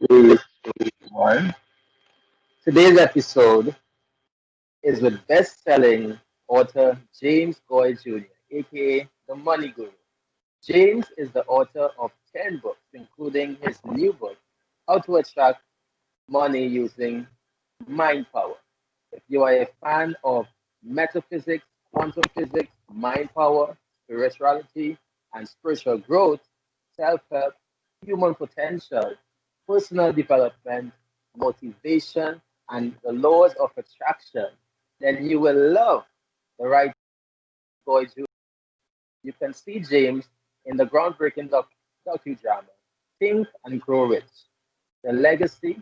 Three, two, one. Today's episode is with best-selling author James Goi Jr., aka the Money Guru. James is the author of 10 books, including his new book, How to Attract Money Using Mind Power. If you are a fan of metaphysics, quantum physics, mind power, spirituality, and spiritual growth, self help, human potential, personal development, motivation, and the laws of attraction, then you will love the right Boy Jr. You can see James in the groundbreaking docudrama Think and Grow Rich, The Legacy,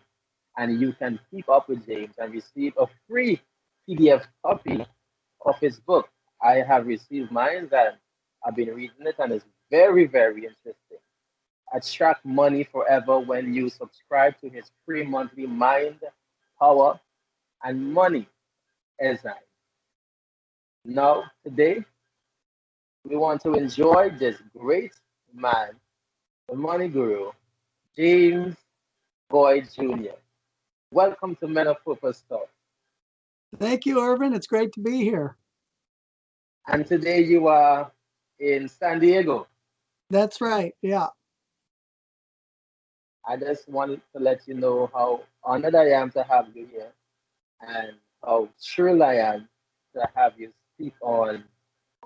and you can keep up with James and receive a free PDF copy of his book. I have received mine and I've been reading it and it's very, very interesting. Attract money forever when you subscribe to his free monthly Mind, Power, and Money enzyme. Now, today, we want to enjoy this great man, the money guru, James Boyd Jr. Welcome to Men of Purpose Talk. Thank you, Irvin. It's great to be here. And today you are in San Diego. That's right. Yeah. I just wanted to let you know how honored I am to have you here and how thrilled I am to have you speak on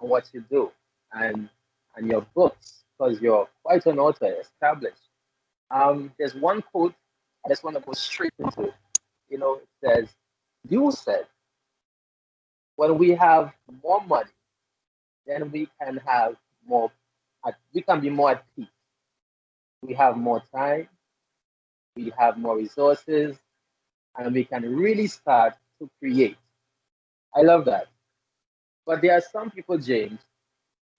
what you do and and your books because you're quite an author established. There's one quote I just want to go straight into. It says, "You said when we have more money, then we can have more. We can be more at peace. We have more time, we have more resources, and we can really start to create." I love that. But there are some people, James,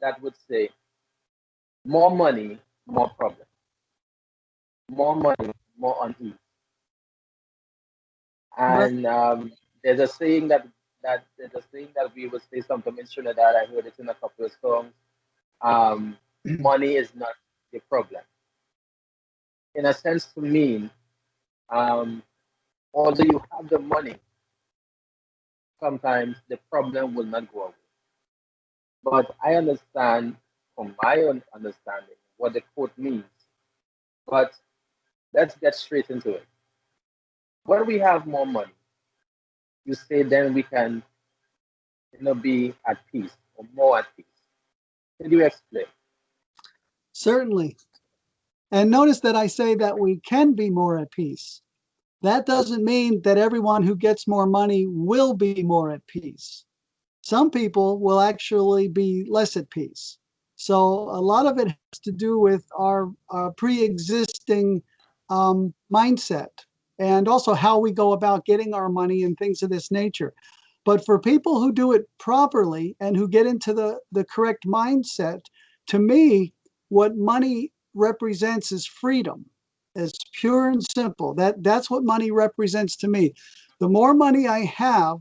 that would say more money, more problems. More money, more unease. Right. And there's a saying that we would say something in Trinidad. I heard it in a couple of songs. Money is not the problem. In a sense, to me, um, although you have the money, sometimes the problem will not go away. But I understand, from my own understanding, what the quote means. But let's get straight into it. When we have more money, you say then we can, be at peace or more at peace. Can you explain? Certainly. And notice that I say that we can be more at peace. That doesn't mean that everyone who gets more money will be more at peace. Some people will actually be less at peace. So a lot of it has to do with our pre-existing mindset and also how we go about getting our money and things of this nature. But for people who do it properly and who get into the correct mindset, to me, what money represents is freedom. It's pure and simple. That's what money represents to me. The more money I have,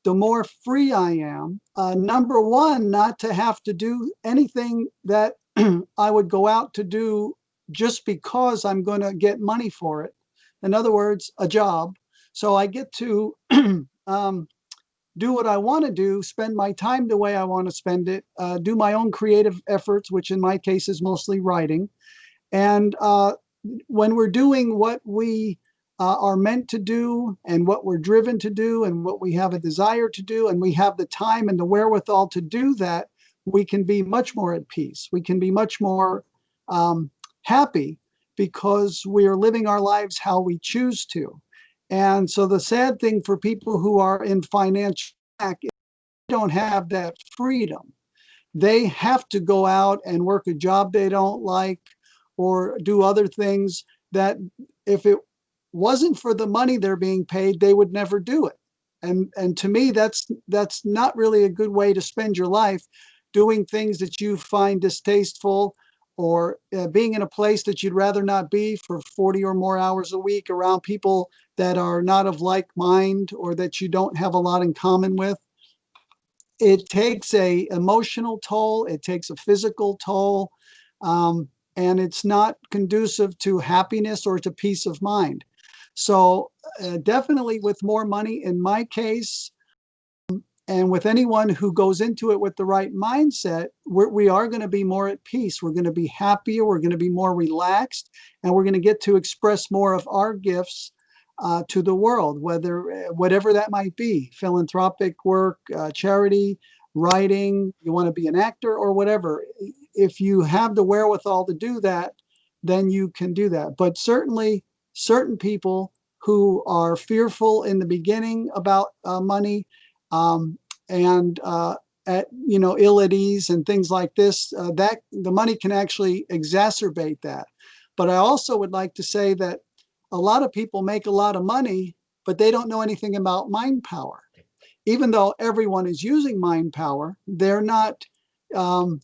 the more free I am. Number one, not to have to do anything that I would go out to do just because I'm going to get money for it. In other words, a job. So I get to do what I want to do, spend my time the way I want to spend it, do my own creative efforts, which in my case is mostly writing. And when we're doing what we are meant to do and what we're driven to do and what we have a desire to do, and we have the time and the wherewithal to do that, we can be much more at peace. We can be much more happy because we are living our lives how we choose to. And so the sad thing for people who are in financial lack is they don't have that freedom. They have to go out and work a job they don't like or do other things that if it wasn't for the money they're being paid, they would never do it. And to me, that's not really a good way to spend your life, doing things that you find distasteful or being in a place that you'd rather not be for 40 or more hours a week around people that are not of like mind or that you don't have a lot in common with. It takes a emotional toll. It takes a physical toll. and it's not conducive to happiness or to peace of mind. So definitely with more money in my case, and with anyone who goes into it with the right mindset, we are going to be more at peace. We're going to be happier. We're going to be more relaxed, and we're going to get to express more of our gifts to the world, whatever that might be: philanthropic work, charity, writing. You want to be an actor or whatever. If you have the wherewithal to do that, then you can do that. But certainly, certain people who are fearful in the beginning about money, um, and at ill at ease and things like this, that the money can actually exacerbate that. But I also would like to say that a lot of people make a lot of money, but they don't know anything about mind power. Even though everyone is using mind power, they're not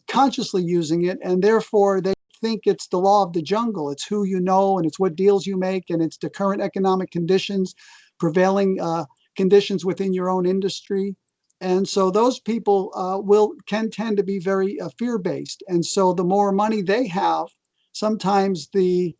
consciously using it, and therefore they think it's the law of the jungle. It's who you know, and it's what deals you make, and it's the current economic conditions, prevailing conditions within your own industry. And so those people can tend to be very fear-based. And so the more money they have, sometimes the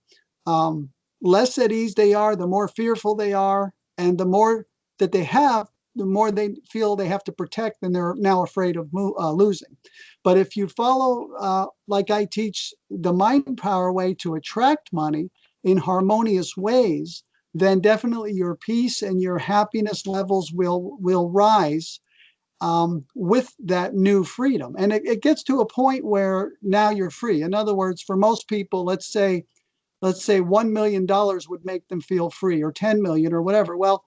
um, less at ease they are, the more fearful they are, and the more that they have, the more they feel they have to protect, and they're now afraid of losing. But if you follow, like I teach, the mind power way to attract money in harmonious ways, then definitely your peace and your happiness levels will rise with that new freedom. And it gets to a point where now you're free. In other words, for most people, let's say $1 million would make them feel free, or 10 million, or whatever. Well,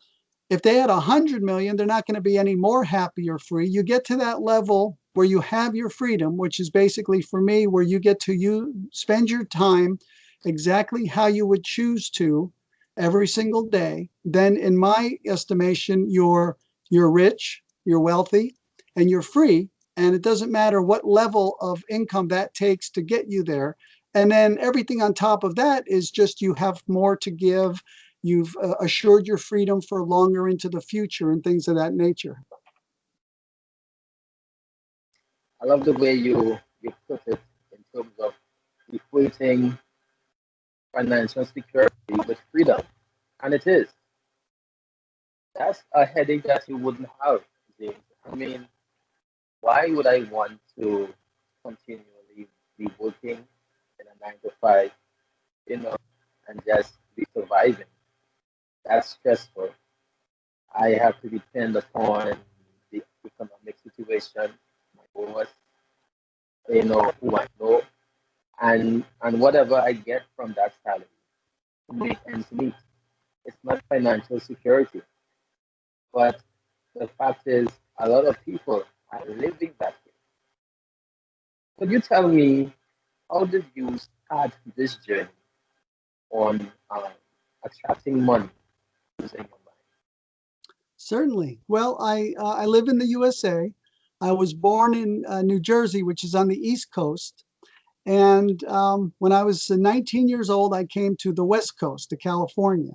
if they had 100 million, they're not going to be any more happy or free. You get to that level where you have your freedom, which is basically, for me, where you get to spend your time exactly how you would choose to every single day. Then in my estimation, you're rich, you're wealthy, and you're free. And it doesn't matter what level of income that takes to get you there. And then everything on top of that is just you have more to give. You've assured your freedom for longer into the future and things of that nature. I love the way you put it in terms of equating financial security with freedom. And it is. That's a headache that you wouldn't have, James. I mean, why would I want to continually be working in a 9 to 5, you know, and just be surviving? That's stressful. I have to depend upon the economic situation, my boss, who I know, and whatever I get from that salary to make ends meet. It's not financial security, but the fact is, a lot of people are living that way. Could you tell me, how did you start this journey on attracting money using your mind? Certainly. Well, I live in the USA. I was born in New Jersey, which is on the East Coast. And when I was 19 years old, I came to the West Coast, to California.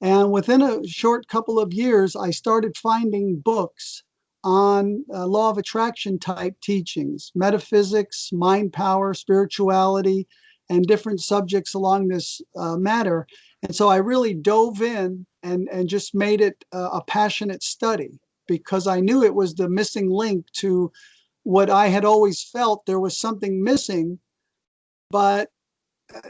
And within a short couple of years, I started finding books on law of attraction type teachings, metaphysics, mind power, spirituality, and different subjects along this matter. And so I really dove in and just made it a passionate study, because I knew it was the missing link to what I had always felt. There was something missing, but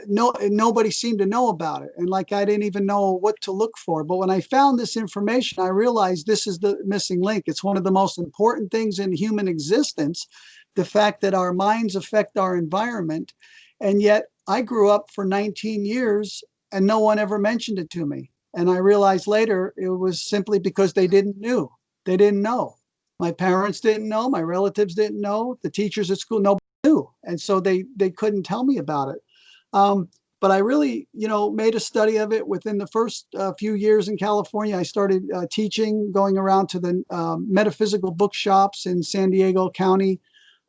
nobody seemed to know about it, and like I didn't even know what to look for. But when I found this information, I realized this is the missing link. It's one of the most important things in human existence, the fact that our minds affect our environment. And yet I grew up for 19 years and no one ever mentioned it to me. And I realized later it was simply because they didn't know. My parents didn't know, my relatives didn't know, the teachers at school, nobody knew, and so they couldn't tell me about it. um, but I really, made a study of it. Within the first few years in California, I started teaching, going around to the metaphysical bookshops in San Diego County,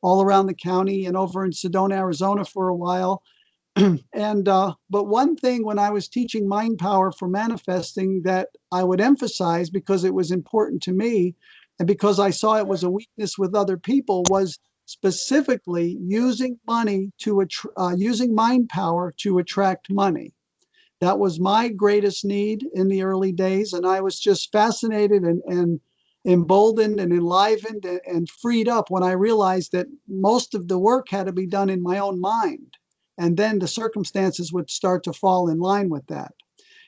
all around the county, and over in Sedona, Arizona for a while. And but one thing when I was teaching mind power for manifesting that I would emphasize, because it was important to me and because I saw it was a weakness with other people, was specifically using money to using mind power to attract money. That was my greatest need in the early days, and I was just fascinated and emboldened and enlivened and freed up when I realized that most of the work had to be done in my own mind, and then the circumstances would start to fall in line with that.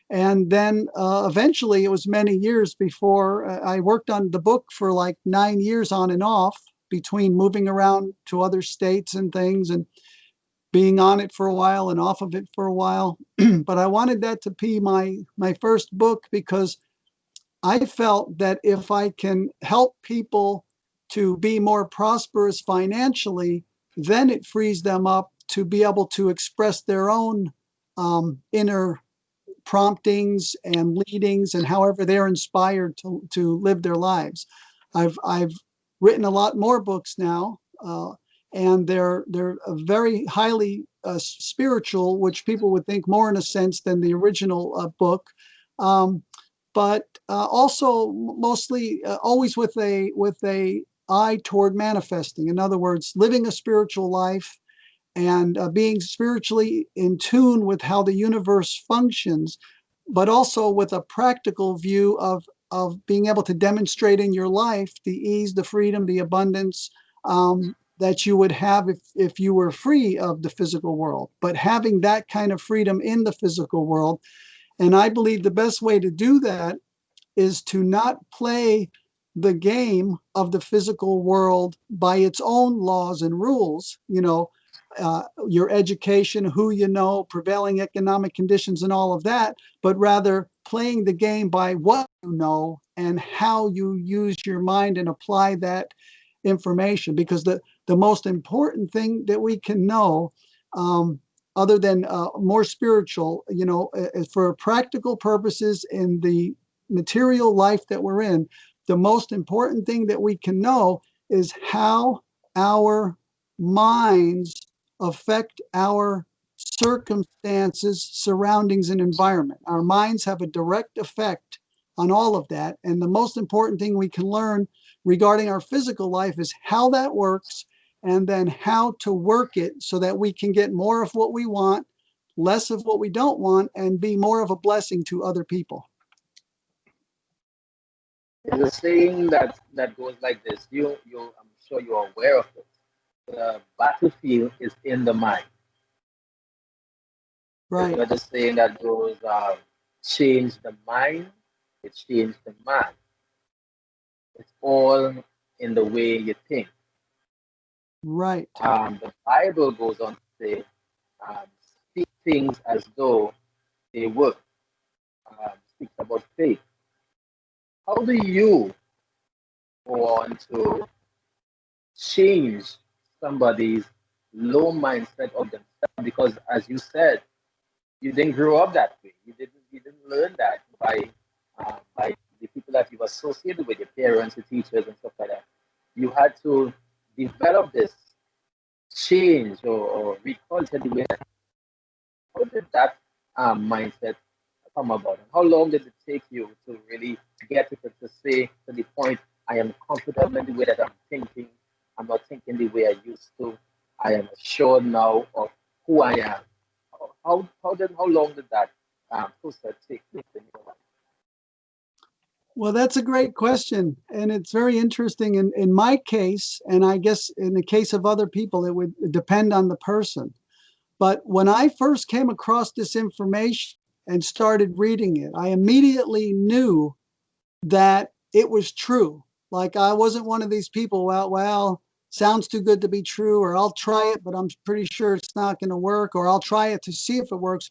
And then eventually, it was many years before I worked on the book for like 9 years on and off between moving around to other states and things and being on it for a while and off of it for a while. But I wanted that to be my first book because I felt that if I can help people to be more prosperous financially, then it frees them up to be able to express their own inner promptings and leadings and however they're inspired to live their lives. I've written a lot more books now, and they're very highly spiritual, which people would think more in a sense than the original book, but also mostly always with a eye toward manifesting. In other words, living a spiritual life and being spiritually in tune with how the universe functions, but also with a practical view of being able to demonstrate in your life the ease, the freedom, the abundance that you would have if you were free of the physical world, but having that kind of freedom in the physical world. And I believe the best way to do that is to not play the game of the physical world by its own laws and rules, your education, who you know, prevailing economic conditions, and all of that, but rather playing the game by what you know and how you use your mind and apply that information. Because the most important thing that we can know, other than more spiritual, for practical purposes in the material life that we're in, the most important thing that we can know is how our minds affect our circumstances, surroundings, and environment. Our minds have a direct effect on all of that. And the most important thing we can learn regarding our physical life is how that works, and then how to work it so that we can get more of what we want, less of what we don't want, and be more of a blessing to other people. There's a saying that goes like this. I'm sure you're aware of it. The battlefield is in the mind. There's Right, another saying that goes, change the mind, it change the man. It's all in the way you think. right, The Bible goes on to say, um, speak things as though they were. Speaks about faith. How do you want to change somebody's low mindset of themselves? Because as you said, you didn't grow up that way. You didn't learn that by the people that you associated with, your parents, your teachers, and stuff like that. You had to develop this change or reculture the way. How did that mindset come about? And how long did it take you to really get it to say to the point, I am comfortable in the way that I'm thinking. I'm not thinking the way I used to. I am assured now of who I am. How long did that process take place in your life? well, that's a great question. And it's very interesting. In my case, and I guess in the case of other people, it would depend on the person. But when I first came across this information and started reading it, I immediately knew that it was true. Like I wasn't one of these people, well, sounds too good to be true, or I'll try it, but I'm pretty sure it's not going to work, or I'll try it to see if it works.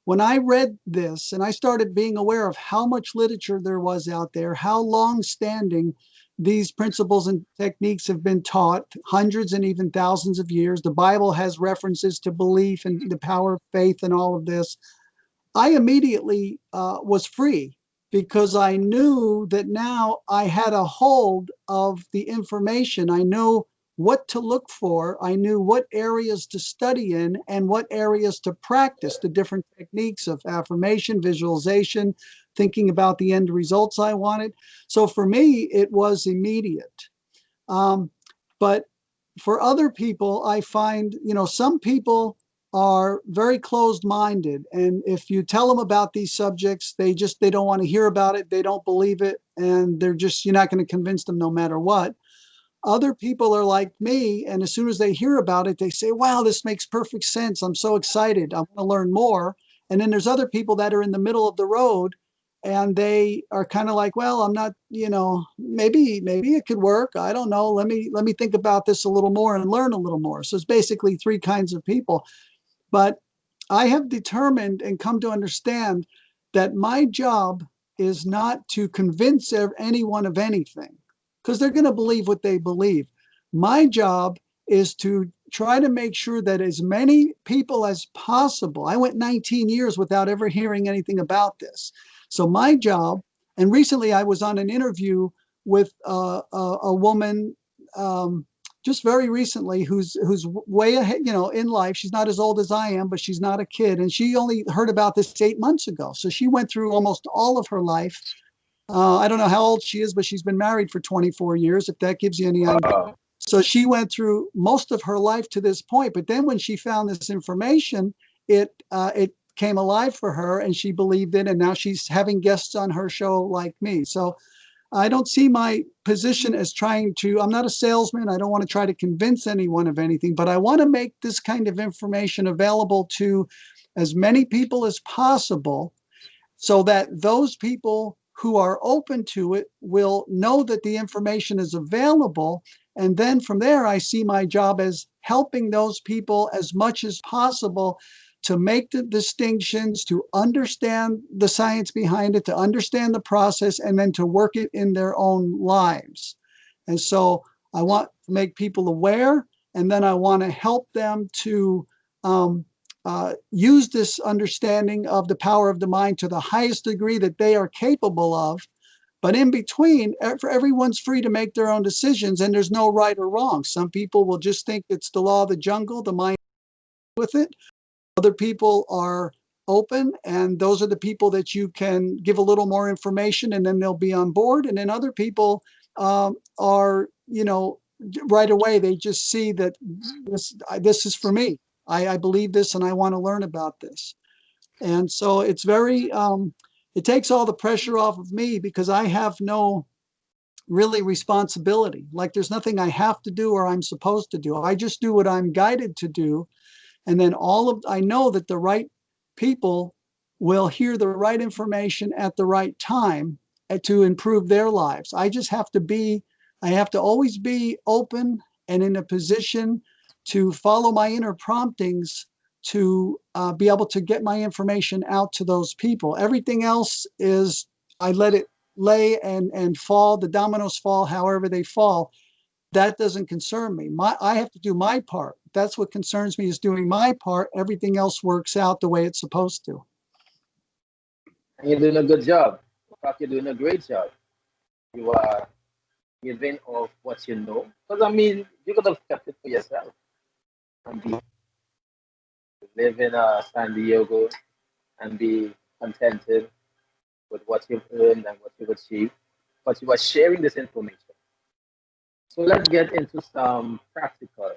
When I read this and I started being aware of how much literature there was out there, how long standing these principles and techniques have been taught, hundreds and even thousands of years. The Bible has references to belief and the power of faith and all of this. I immediately was free because I knew that now I had a hold of the information. I knew what to look for. I knew what areas to study in and what areas to practice the different techniques of affirmation, visualization, thinking about the end results I wanted. So for me, it was immediate. Um, but for other people, I find, some people are very closed-minded, and if you tell them about these subjects, they don't want to hear about it, they don't believe it, and you're not going to convince them no matter what. Other people are like me, and as soon as they hear about it, they say, wow, this makes perfect sense. I'm so excited. I want to learn more. And then there's other people that are in the middle of the road, and they are kind of like, well, I'm not, maybe it could work. I don't know. Let me think about this a little more and learn a little more. So it's basically three kinds of people. But I have determined and come to understand that my job is not to convince anyone of anything, because they're going to believe what they believe. My job is to try to make sure that as many people as possible. I went 19 years without ever hearing anything about this. So my job, and recently I was on an interview with a woman, just very recently, who's way ahead, in life. She's not as old as I am, but she's not a kid, and she only heard about this 8 months ago. So she went through almost all of her life. I don't know how old she is, but she's been married for 24 years, if that gives you any idea. Wow. So she went through most of her life to this point. But then when she found this information, it came alive for her, and she believed it. And now she's having guests on her show like me. So I don't see my position as I'm not a salesman. I don't want to try to convince anyone of anything, but I want to make this kind of information available to as many people as possible, so that those people who are open to it will know that the information is available. And then from there, I see my job as helping those people as much as possible to make the distinctions, to understand the science behind it, to understand the process, and then to work it in their own lives. And so I want to make people aware, and then I want to help them to use this understanding of the power of the mind to the highest degree that they are capable of. But in between, everyone's free to make their own decisions, and there's no right or wrong. Some people will just think it's the law of the jungle, the mind with it. Other people are open, and those are the people that you can give a little more information, and then they'll be on board. And then other people are, right away, they just see that this is for me. I believe this, and I want to learn about this. And so it's it takes all the pressure off of me, because I have no really responsibility. Like, there's nothing I have to do or I'm supposed to do. I just do what I'm guided to do. And then I know that the right people will hear the right information at the right time to improve their lives. I have to always be open and in a position to follow my inner promptings to be able to get my information out to those people. Everything else is, I let it lay and fall, the dominoes fall however they fall. That doesn't concern me. I have to do my part. That's what concerns me, is doing my part. Everything else works out the way it's supposed to. And you're doing a good job. In fact, you're doing a great job. You are giving of what you know. Because, I mean, you could have kept it for yourself and live in San Diego and be contented with what you've earned and what you've achieved. But you are sharing this information. So let's get into some practical,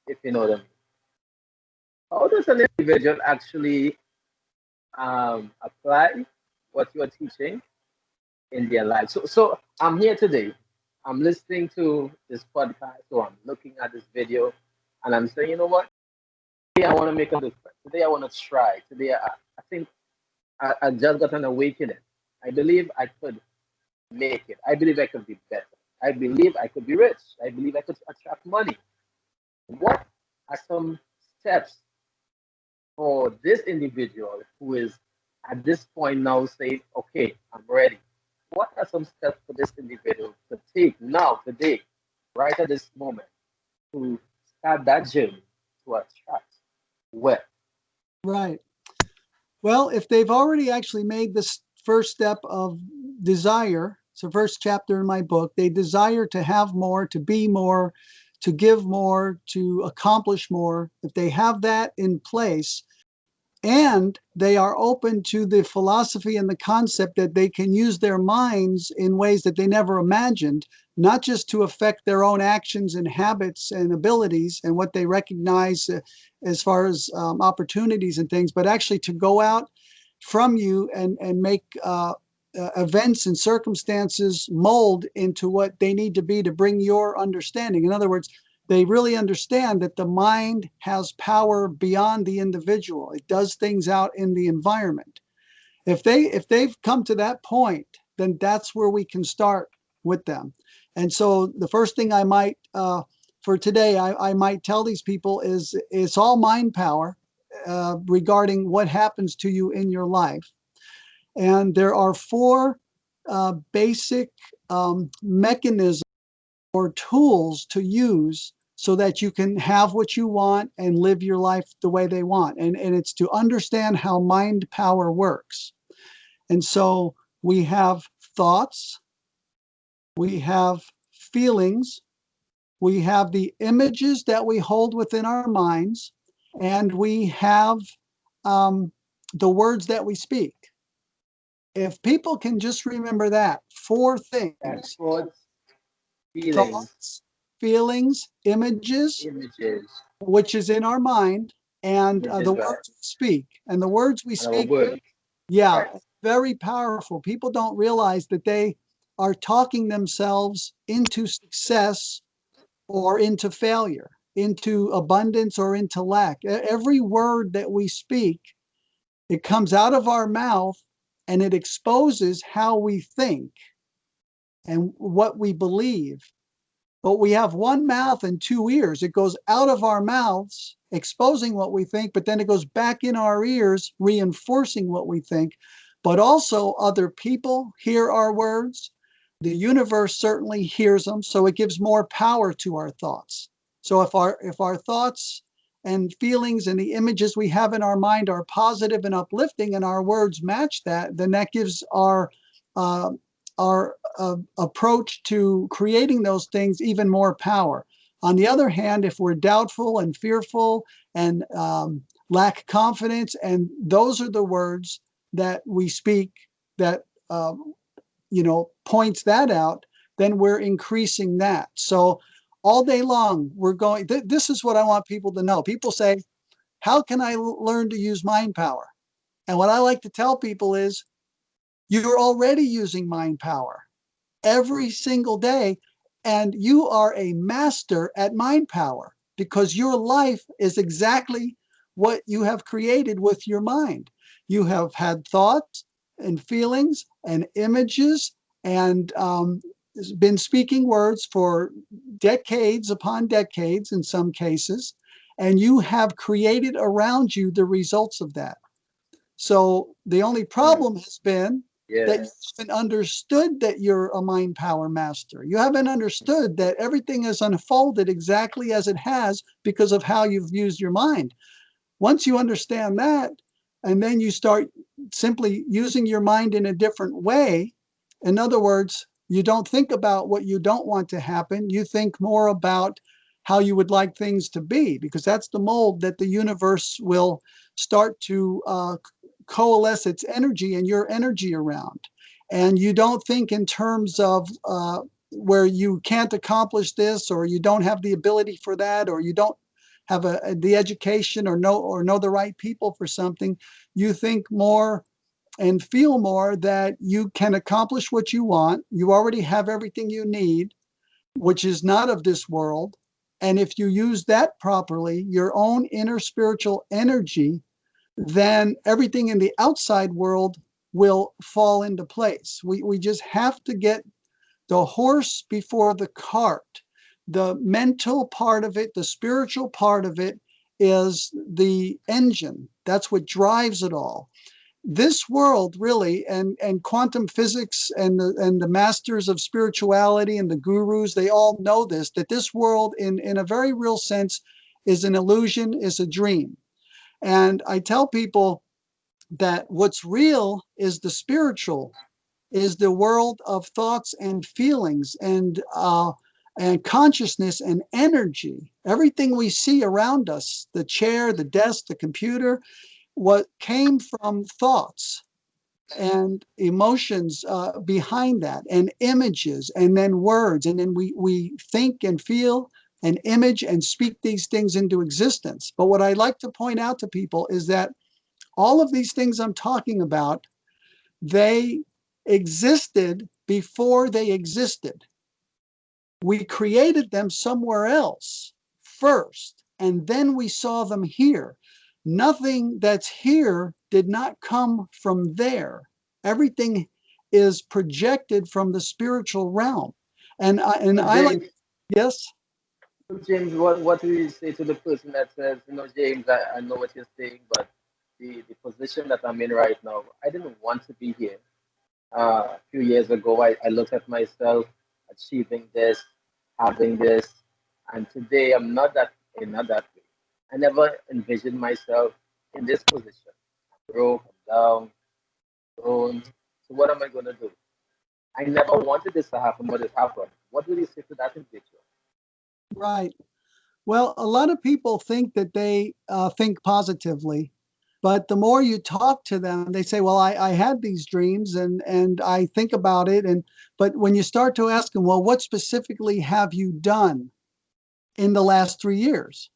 if you know what I mean. How does an individual actually apply what you are teaching in their life? So I'm here today. I'm listening to this podcast, so I'm looking at this video, and I'm saying, you know what? Today I want to make a difference. Today I want to try. Today I think I just got an awakening. I believe I could make it. I believe I could be better. I believe I could be rich. I believe I could attract money. What are some steps for this individual who is at this point now saying, okay, I'm ready? What are some steps for this individual to take now, today, right at this moment, to start that journey to attract wealth? Right. Well, if they've already actually made this first step of desire, it's the first chapter in my book, they desire to have more, to be more, to give more, to accomplish more. If they have that in place, and they are open to the philosophy and the concept that they can use their minds in ways that they never imagined, not just to affect their own actions and habits and abilities and what they recognize as far as opportunities and things, but actually to go out from you and make events and circumstances mold into what they need to be to bring your understanding. In other words, they really understand that the mind has power beyond the individual. It does things out in the environment. If they've come to that point, then that's where we can start with them. And so the first thing I might for today, I might tell these people is it's all mind power regarding what happens to you in your life. And there are four basic mechanisms or tools to use so that you can have what you want and live your life the way they want. And it's to understand how mind power works. And so we have thoughts, we have feelings, we have the images that we hold within our minds, and we have the words that we speak. If people can just remember that, four That's things: thoughts, feelings, thoughts, feelings, images, images, which is in our mind, and which the is right, words we speak. And the words we and our speak, word, yeah, right. very powerful. People don't realize that they are talking themselves into success or into failure, into abundance or into lack. Every word that we speak, it comes out of our mouth and it exposes how we think and what we believe. But we have one mouth and two ears. It goes out of our mouths, exposing what we think, but then it goes back in our ears, reinforcing what we think. But also, other people hear our words. The universe certainly hears them, so it gives more power to our thoughts. So if our thoughts and feelings and the images we have in our mind are positive and uplifting, and our words match that, then that gives uh, our approach to creating those things even more power. On the other hand, if we're doubtful and fearful and lack confidence, and those are the words that we speak that points that out, then we're increasing that. So all day long, we're going. This is what I want people to know. People say, "How can I learn to use mind power?" And what I like to tell people is, you're already using mind power every single day. And you are a master at mind power because your life is exactly what you have created with your mind. You have had thoughts and feelings and images and been speaking words for decades upon decades in some cases, and you have created around you the results of that. So the only Mm, problem has been that you yes. haven't understood that you're a mind power master. You haven't understood that everything has unfolded exactly as it has because of how you've used your mind. Once you understand that, and then you start simply using your mind in a different way, in other words, you don't think about what you don't want to happen. You think more about how you would like things to be, because that's the mold that the universe will start to coalesce its energy and your energy around. And you don't think in terms of where you can't accomplish this, or you don't have the ability for that, or you don't have the education or know the right people for something. You think more and feel more that you can accomplish what you want. You already have everything you need, which is not of this world. And if you use that properly, your own inner spiritual energy, then everything in the outside world will fall into place. We just have to get the horse before the cart. The mental part of it, the spiritual part of it, is the engine. That's what drives it all. This world really, and quantum physics and the masters of spirituality and the gurus, they all know this, that this world in a very real sense is an illusion, is a dream. And I tell people that what's real is the spiritual, is the world of thoughts and feelings and consciousness and energy. Everything we see around us, the chair, the desk, the computer, what came from thoughts and emotions behind that, and images, and then words, and then we think and feel and image and speak these things into existence. But what I like to point out to people is that all of these things I'm talking about, they existed before they existed. We created them somewhere else first, and then we saw them here. Nothing that's here did not come from there. Everything is projected from the spiritual realm. And So I like, James, yes, James, what do you say to the person that says, James, I know what you're saying, but the position that I'm in right now, I didn't want to be here. A few years ago, I looked at myself achieving this, having this, and today I'm not that way. I never envisioned myself in this position. I'm broke, I'm down, grown. So what am I going to do? I never wanted this to happen, but it happened. What would you say to that individual? right. Well, a lot of people think that they think positively, but the more you talk to them, they say, "Well, I had these dreams, and I think about it." And but when you start to ask them, "Well, what specifically have you done in the last 3 years?"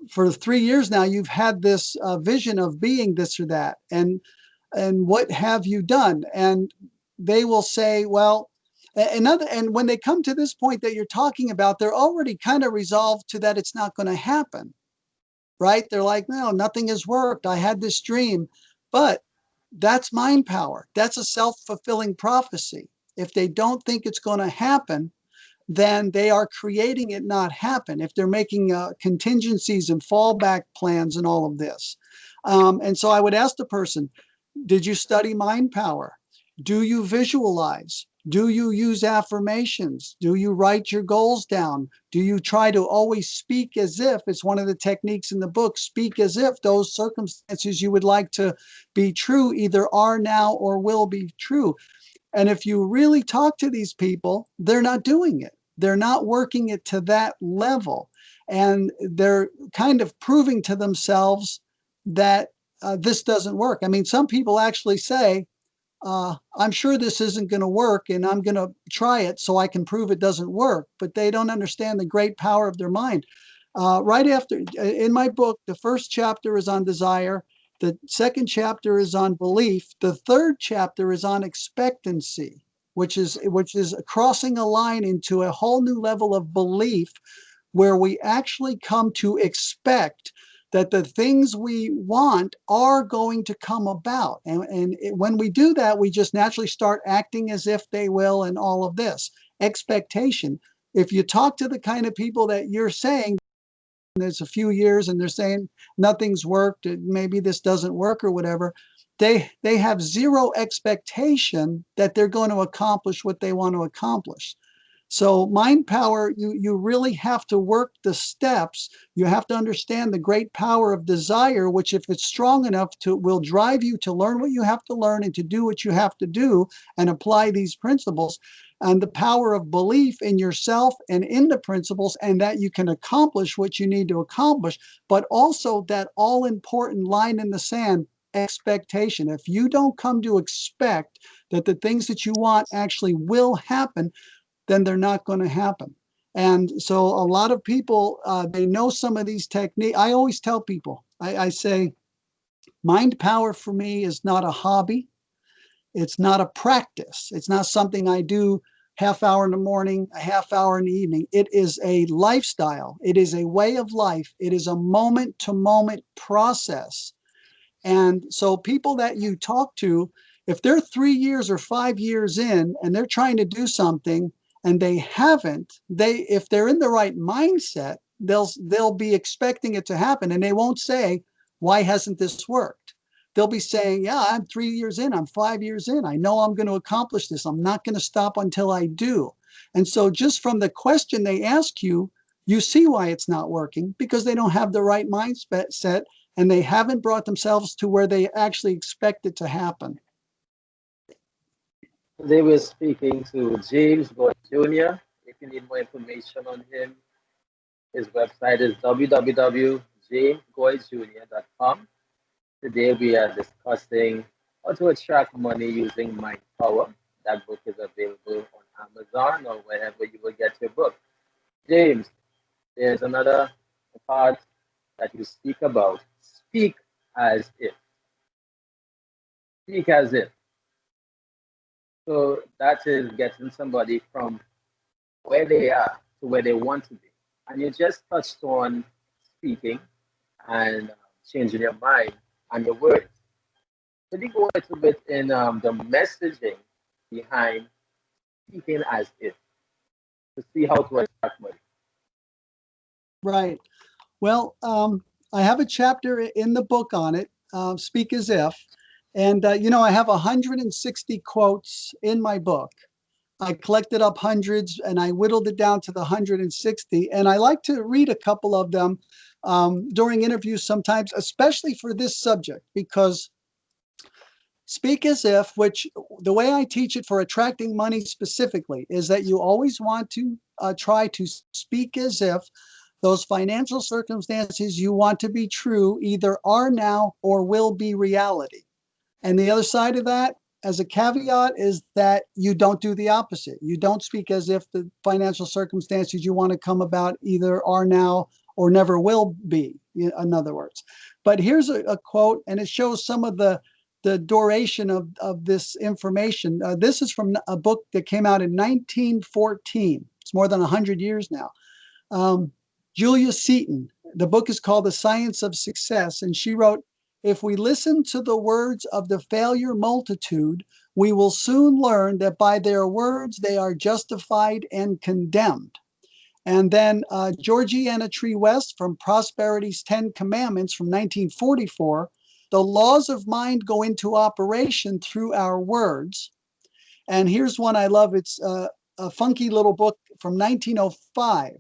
For 3 years now, you've had this vision of being this or that, and what have you done? And they will say, "Well." And when they come to this point that you're talking about, they're already kind of resolved to that it's not going to happen, right? They're like, no, nothing has worked. I had this dream. But that's mind power. That's a self fulfilling prophecy. If they don't think it's going to happen, then they are creating it not happen. If they're making contingencies and fallback plans and all of this. And so I would ask the person, did you study mind power? Do you visualize? Do you use affirmations? Do you write your goals down? Do you try to always speak as if it's one of the techniques in the book? Speak as if those circumstances you would like to be true either are now or will be true. And if you really talk to these people, they're not doing it. They're not working it to that level. And they're kind of proving to themselves that this doesn't work. I mean, some people actually say, I'm sure this isn't going to work and I'm going to try it so I can prove it doesn't work. But they don't understand the great power of their mind. Right after, in my book, the first chapter is on desire. The second chapter is on belief. The third chapter is on expectancy, which is crossing a line into a whole new level of belief where we actually come to expect that the things we want are going to come about. When we do that, we just naturally start acting as if they will, and all of this expectation. If you talk to the kind of people that you're saying, there's a few years and they're saying nothing's worked, maybe this doesn't work or whatever, they have zero expectation that they're going to accomplish what they want to accomplish. So mind power, you really have to work the steps. You have to understand the great power of desire, which if it's strong enough to will drive you to learn what you have to learn and to do what you have to do and apply these principles. And the power of belief in yourself and in the principles, and that you can accomplish what you need to accomplish, but also that all important line in the sand, expectation. If you don't come to expect that the things that you want actually will happen, then they're not going to happen. And so a lot of people, they know some of these techniques. I always tell people, I say, mind power for me is not a hobby. It's not a practice. It's not something I do half hour in the morning, a half hour in the evening. It is a lifestyle. It is a way of life. It is a moment to moment process. And so people that you talk to, if they're 3 years or 5 years in and they're trying to do something and they haven't, if they're in the right mindset, they'll be expecting it to happen, and they won't say, why hasn't this worked? They'll be saying, yeah, I'm 3 years in, I'm 5 years in, I know I'm going to accomplish this. I'm not going to stop until I do. And so just from the question they ask you, you see why it's not working, because they don't have the right mindset and they haven't brought themselves to where they actually expect it to happen. Today we're speaking to James Goi Jr. If you need more information on him, his website is www.jamesgoijr.com. Today we are discussing how to attract money using mind power. That book is available on Amazon or wherever you will get your book. James, there's another part that you speak about. Speak as if. Speak as if. So that is getting somebody from where they are to where they want to be. And you just touched on speaking and changing your mind and your words. Could you go a little bit in the messaging behind speaking as if to see how to attract money? Right. Well, I have a chapter in the book on it, Speak as If. And, I have 160 quotes in my book. I collected up hundreds and I whittled it down to the 160. And I like to read a couple of them during interviews sometimes, especially for this subject, because speak as if, which the way I teach it for attracting money specifically, is that you always want to try to speak as if those financial circumstances you want to be true either are now or will be reality. And the other side of that, as a caveat, is that you don't do the opposite. You don't speak as if the financial circumstances you want to come about either are now or never will be, in other words. But here's a quote, and it shows some of the duration of this information. This is from a book that came out in 1914. It's more than 100 years now. Um, Julia Seaton. The book is called The Science of Success, and she wrote, "If we listen to the words of the failure multitude, we will soon learn that by their words they are justified and condemned." And then Georgiana Tree West from Prosperity's 10 Commandments from 1944, "The laws of mind go into operation through our words." And here's one I love. It's a funky little book from 1905.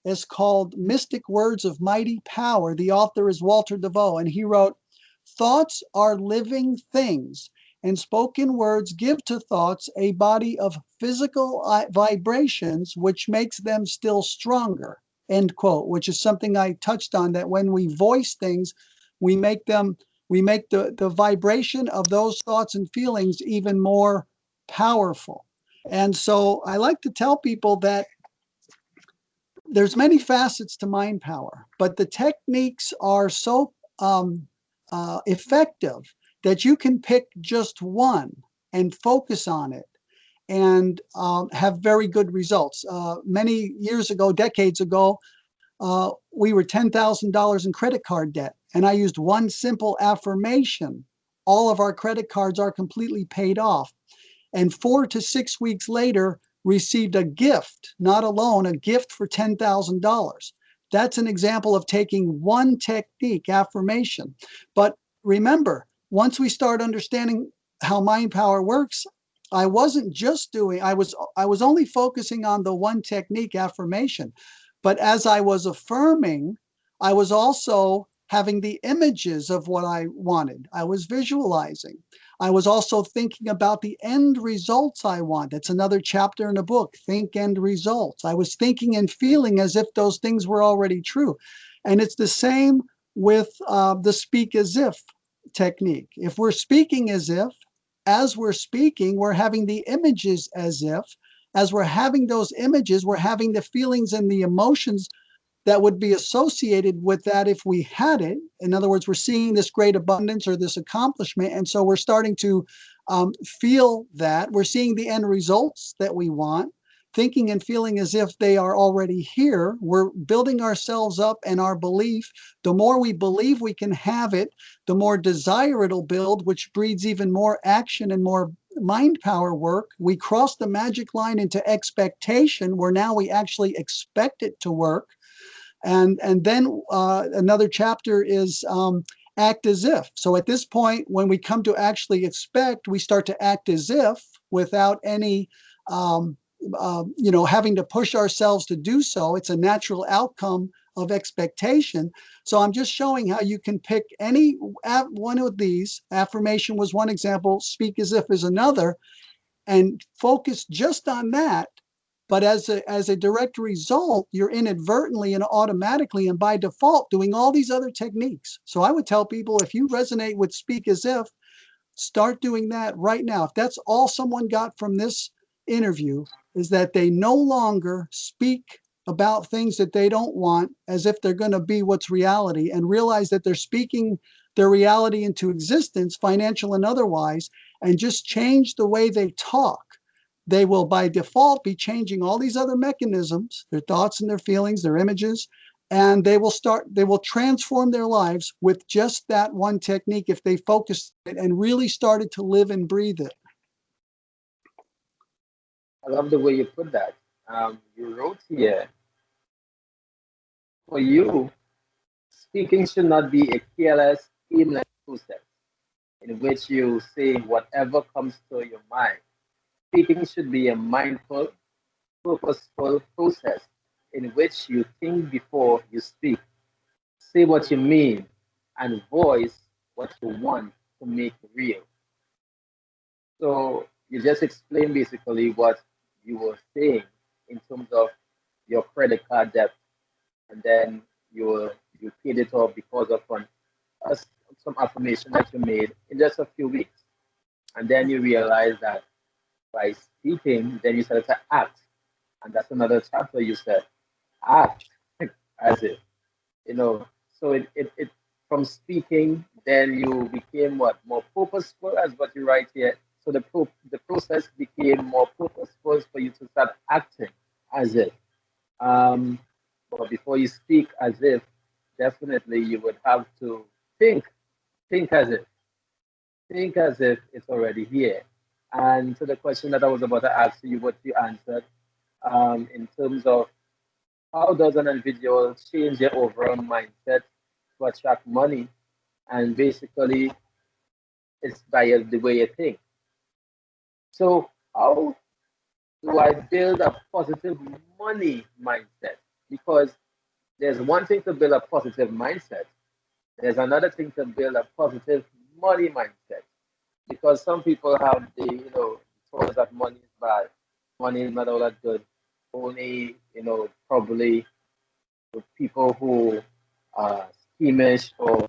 It's called Mystic Words of Mighty Power. The author is Walter DeVoe, and he wrote, "Thoughts are living things, and spoken words give to thoughts a body of physical vibrations, which makes them still stronger." End quote, which is something I touched on, that when we voice things, we make them, we make the vibration of those thoughts and feelings even more powerful. And so I like to tell people that there's many facets to mind power, but the techniques are so effective that you can pick just one and focus on it and have very good results. Many years ago, decades ago, we were $10,000 in credit card debt, and I used one simple affirmation. All of our credit cards are completely paid off, and 4 to 6 weeks later received a gift, not a loan, a gift for $10,000. That's an example of taking one technique, affirmation. But remember, once we start understanding how mind power works, I wasn't just doing, I was only focusing on the one technique, affirmation. But as I was affirming, I was also having the images of what I wanted. I was visualizing. I was also thinking about the end results I want. That's another chapter in the book, Think End Results. I was thinking and feeling as if those things were already true. And it's the same with the speak as if technique. If we're speaking as if, as we're speaking, we're having the images as if. As we're having those images, we're having the feelings and the emotions that would be associated with that if we had it. In other words, we're seeing this great abundance or this accomplishment. And so we're starting to feel that. We're seeing the end results that we want, thinking and feeling as if they are already here. We're building ourselves up and our belief. The more we believe we can have it, the more desire it'll build, which breeds even more action and more mind power work. We cross the magic line into expectation, where now we actually expect it to work. And then another chapter is act as if. So at this point, when we come to actually expect, we start to act as if without any, having to push ourselves to do so. It's a natural outcome of expectation. So I'm just showing how you can pick any one of these. Affirmation was one example. Speak as if is another, and focus just on that. But as a direct result, you're inadvertently and automatically and by default doing all these other techniques. So I would tell people, if you resonate with speak as if, start doing that right now. If that's all someone got from this interview, is that they no longer speak about things that they don't want as if they're going to be what's reality, and realize that they're speaking their reality into existence, financial and otherwise, and just change the way they talk. They will by default be changing all these other mechanisms, their thoughts and their feelings, their images, and they will transform their lives with just that one technique if they focus it and really started to live and breathe it. I love the way you put that. You wrote here, for you, speaking should not be a careless, aimless process in which you say whatever comes to your mind. Speaking should be a mindful, purposeful process in which you think before you speak, say what you mean, and voice what you want to make real. So you just explained basically what you were saying in terms of your credit card debt, and then you paid it off because of uh, some affirmation that you made in just a few weeks, and then you realize that by speaking, then you started to act, and that's another chapter you said, act as if you know. So it from speaking, then you became what, more purposeful, as what you write here. So the process became more purposeful for you to start acting as if. Um, but before you speak as if, definitely you would have to think, think as if, think as if it's already here. And to the question that I was about to ask you, what you answered, in terms of how does an individual change their overall mindset to attract money? And basically, it's via the way you think. So, how do I build a positive money mindset? Because there's one thing to build a positive mindset, there's another thing to build a positive money mindset. Because some people have the, thought that money is bad, money is not all that good. Only, probably the people who are schemish or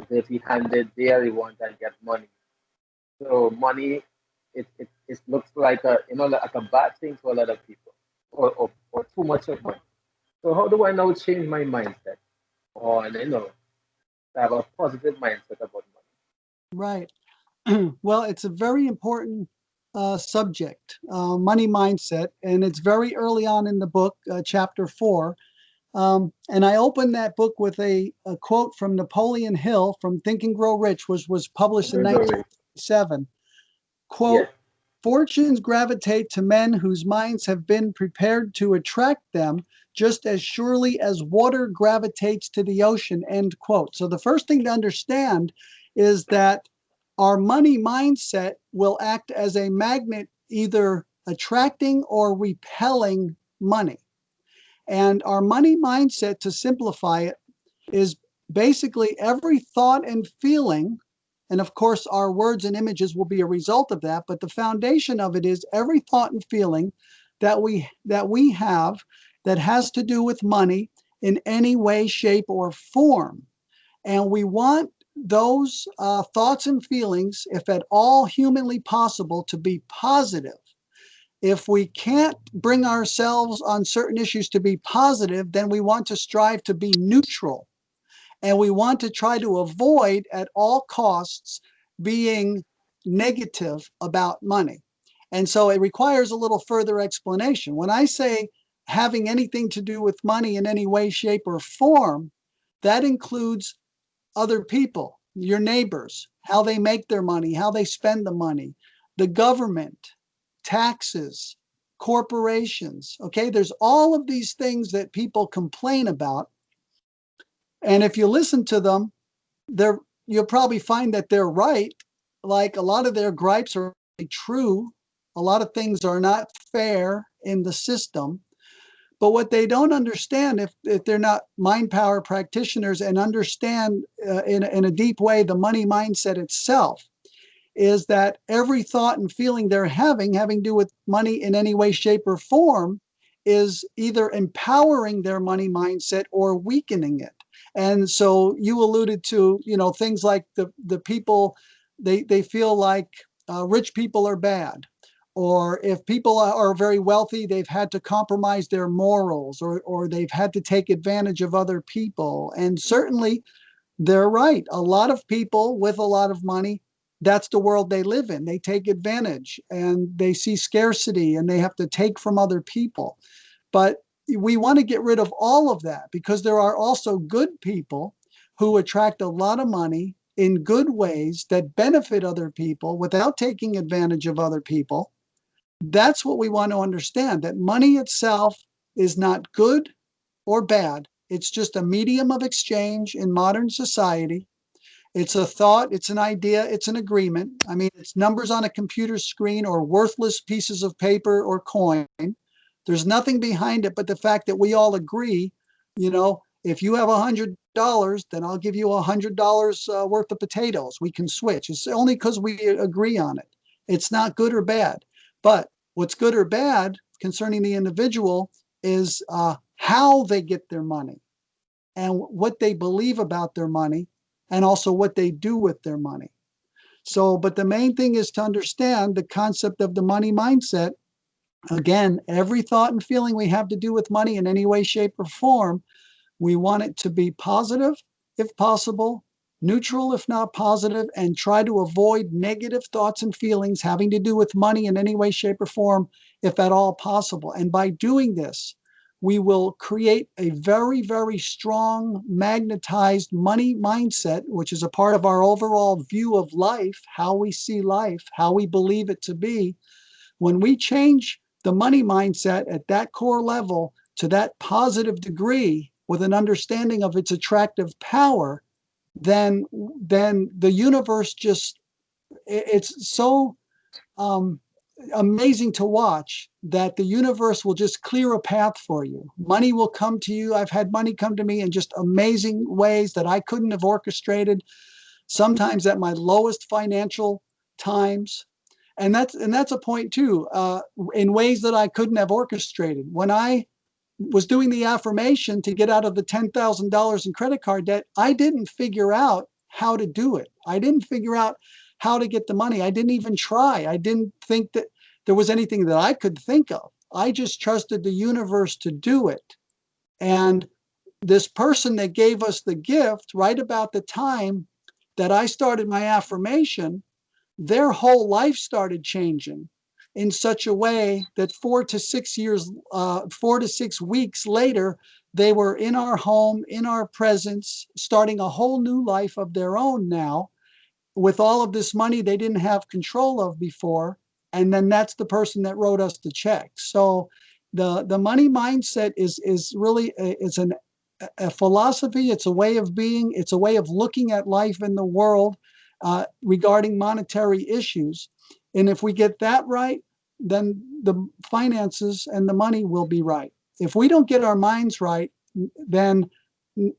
dirty handed, they are the ones that get money. So money, it looks like like a bad thing to a lot of people, or too much of money. So how do I now change my mindset, or to have a positive mindset about money? Right. Well, it's a very important subject, money mindset, and it's very early on in the book, chapter 4. And I opened that book with a quote from Napoleon Hill from Think and Grow Rich, which was published in Very, very, 1957. yes. Quote, fortunes gravitate to men whose minds have been prepared to attract them just as surely as water gravitates to the ocean, end quote. So the first thing to understand is that our money mindset will act as a magnet, either attracting or repelling money. And our money mindset, to simplify it, is basically every thought and feeling. And of course, our words and images will be a result of that. But the foundation of it is every thought and feeling that we have that has to do with money in any way, shape, or form. And we want those thoughts and feelings, if at all humanly possible, to be positive. If we can't bring ourselves on certain issues to be positive, then we want to strive to be neutral. And we want to try to avoid at all costs being negative about money. And so it requires a little further explanation. When I say having anything to do with money in any way, shape, or form, that includes other people, your neighbors, how they make their money, how they spend the money, the government, taxes, corporations. Okay, there's all of these things that people complain about. And if you listen to them, they're you'll probably find that they're right. Like a lot of their gripes are true. A lot of things are not fair in the system. But what they don't understand, if they're not mind power practitioners and understand in a deep way the money mindset itself, is that every thought and feeling they're having to do with money in any way, shape, or form is either empowering their money mindset or weakening it. And so you alluded to, things like the people, they feel like rich people are bad, or if people are very wealthy, they've had to compromise their morals, or they've had to take advantage of other people. And certainly they're right. A lot of people with a lot of money, that's the world they live in. They take advantage and they see scarcity and they have to take from other people. But we want to get rid of all of that, because there are also good people who attract a lot of money in good ways that benefit other people without taking advantage of other people. That's what we want to understand, that money itself is not good or bad. It's just a medium of exchange in modern society. It's a thought, it's an idea, it's an agreement. I mean, it's numbers on a computer screen or worthless pieces of paper or coin. There's nothing behind it but the fact that we all agree, if you have $100, then I'll give you $100 worth of potatoes. We can switch. It's only because we agree on it. It's not good or bad. But what's good or bad concerning the individual is how they get their money and what they believe about their money, and also what they do with their money. So, but the main thing is to understand the concept of the money mindset. Again, every thought and feeling we have to do with money in any way, shape, or form, we want it to be positive, if possible, neutral, if not positive, and try to avoid negative thoughts and feelings having to do with money in any way, shape, or form, if at all possible. And by doing this, we will create a very, very strong, magnetized money mindset, which is a part of our overall view of life, how we see life, how we believe it to be. When we change the money mindset at that core level to that positive degree with an understanding of its attractive power, then the universe just, it's so amazing to watch that the universe will just clear a path for you. Money will come to you. I've had money come to me in just amazing ways that I couldn't have orchestrated, sometimes at my lowest financial times. And that's a point too, in ways that I couldn't have orchestrated. When I was doing the affirmation to get out of the $10,000 in credit card debt, I didn't figure out how to do it. I didn't figure out how to get the money. I didn't even try. I didn't think that there was anything that I could think of. I just trusted the universe to do it. And this person that gave us the gift, right about the time that I started my affirmation, their whole life started changing in such a way that 4 to 6 weeks later, they were in our home, in our presence, starting a whole new life of their own now, with all of this money they didn't have control of before. And then that's the person that wrote us the check. So the money mindset is really it's a philosophy. It's a way of being. It's a way of looking at life in the world regarding monetary issues. And if we get that right, then the finances and the money will be right. If we don't get our minds right, then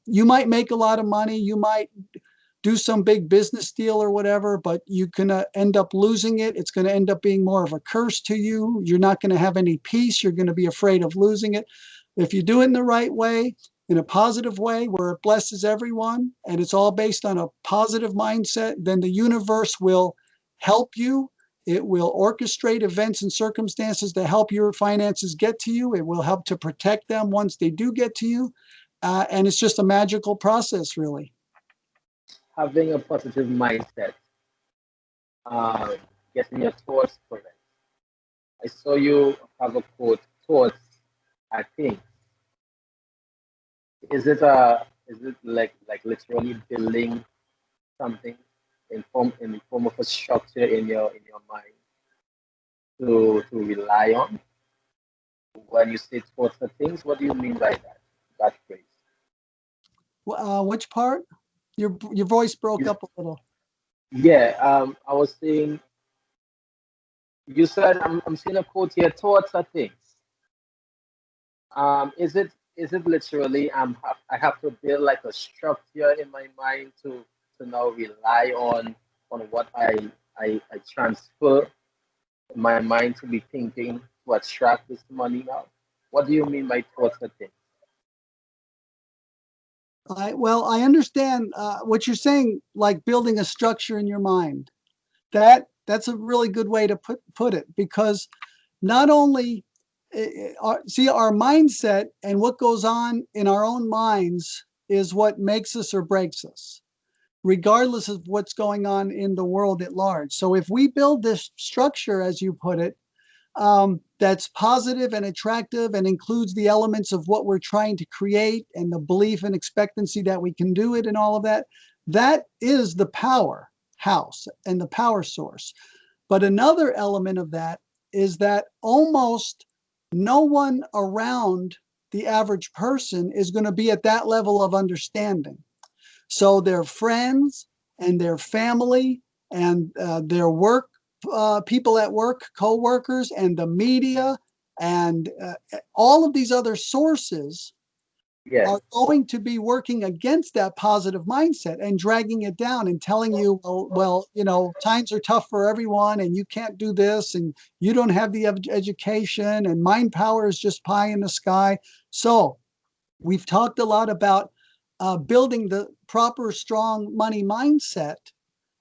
you might make a lot of money. You might do some big business deal or whatever, but you can end up losing it. It's going to end up being more of a curse to you. You're not going to have any peace. You're going to be afraid of losing it. If you do it in the right way, in a positive way where it blesses everyone, and it's all based on a positive mindset, then the universe will help you. It will orchestrate events and circumstances to help your finances get to you. It will help to protect them once they do get to you. And it's just a magical process, really. Having a positive mindset, um, getting your thoughts correct. I saw you have a quote, thoughts, I think. Is it like literally building something in the form of a structure in your mind to rely on? When you say thoughts are things, what do you mean by that phrase? Which part? Your voice broke You, up a little. yeah, I was saying, you said, I'm seeing a quote here, thoughts are things. Is it literally I have to build like a structure in my mind to now rely on what I I transfer my mind to be thinking to attract this money now. What do you mean by thoughts or things? I understand what you're saying, like building a structure in your mind. That's a really good way to put it, because not only see, our mindset and what goes on in our own minds is what makes us or breaks us, regardless of what's going on in the world at large. So if we build this structure, as you put it, that's positive and attractive and includes the elements of what we're trying to create and the belief and expectancy that we can do it and all of that, that is the power house and the power source. But another element of that is that almost no one around the average person is going to be at that level of understanding. So their friends and their family and their work, people at work, co-workers, and the media, and all of these other sources Yes, are going to be working against that positive mindset and dragging it down and telling you, times are tough for everyone and you can't do this and you don't have the education and mind power is just pie in the sky. So we've talked a lot about building the proper, strong money mindset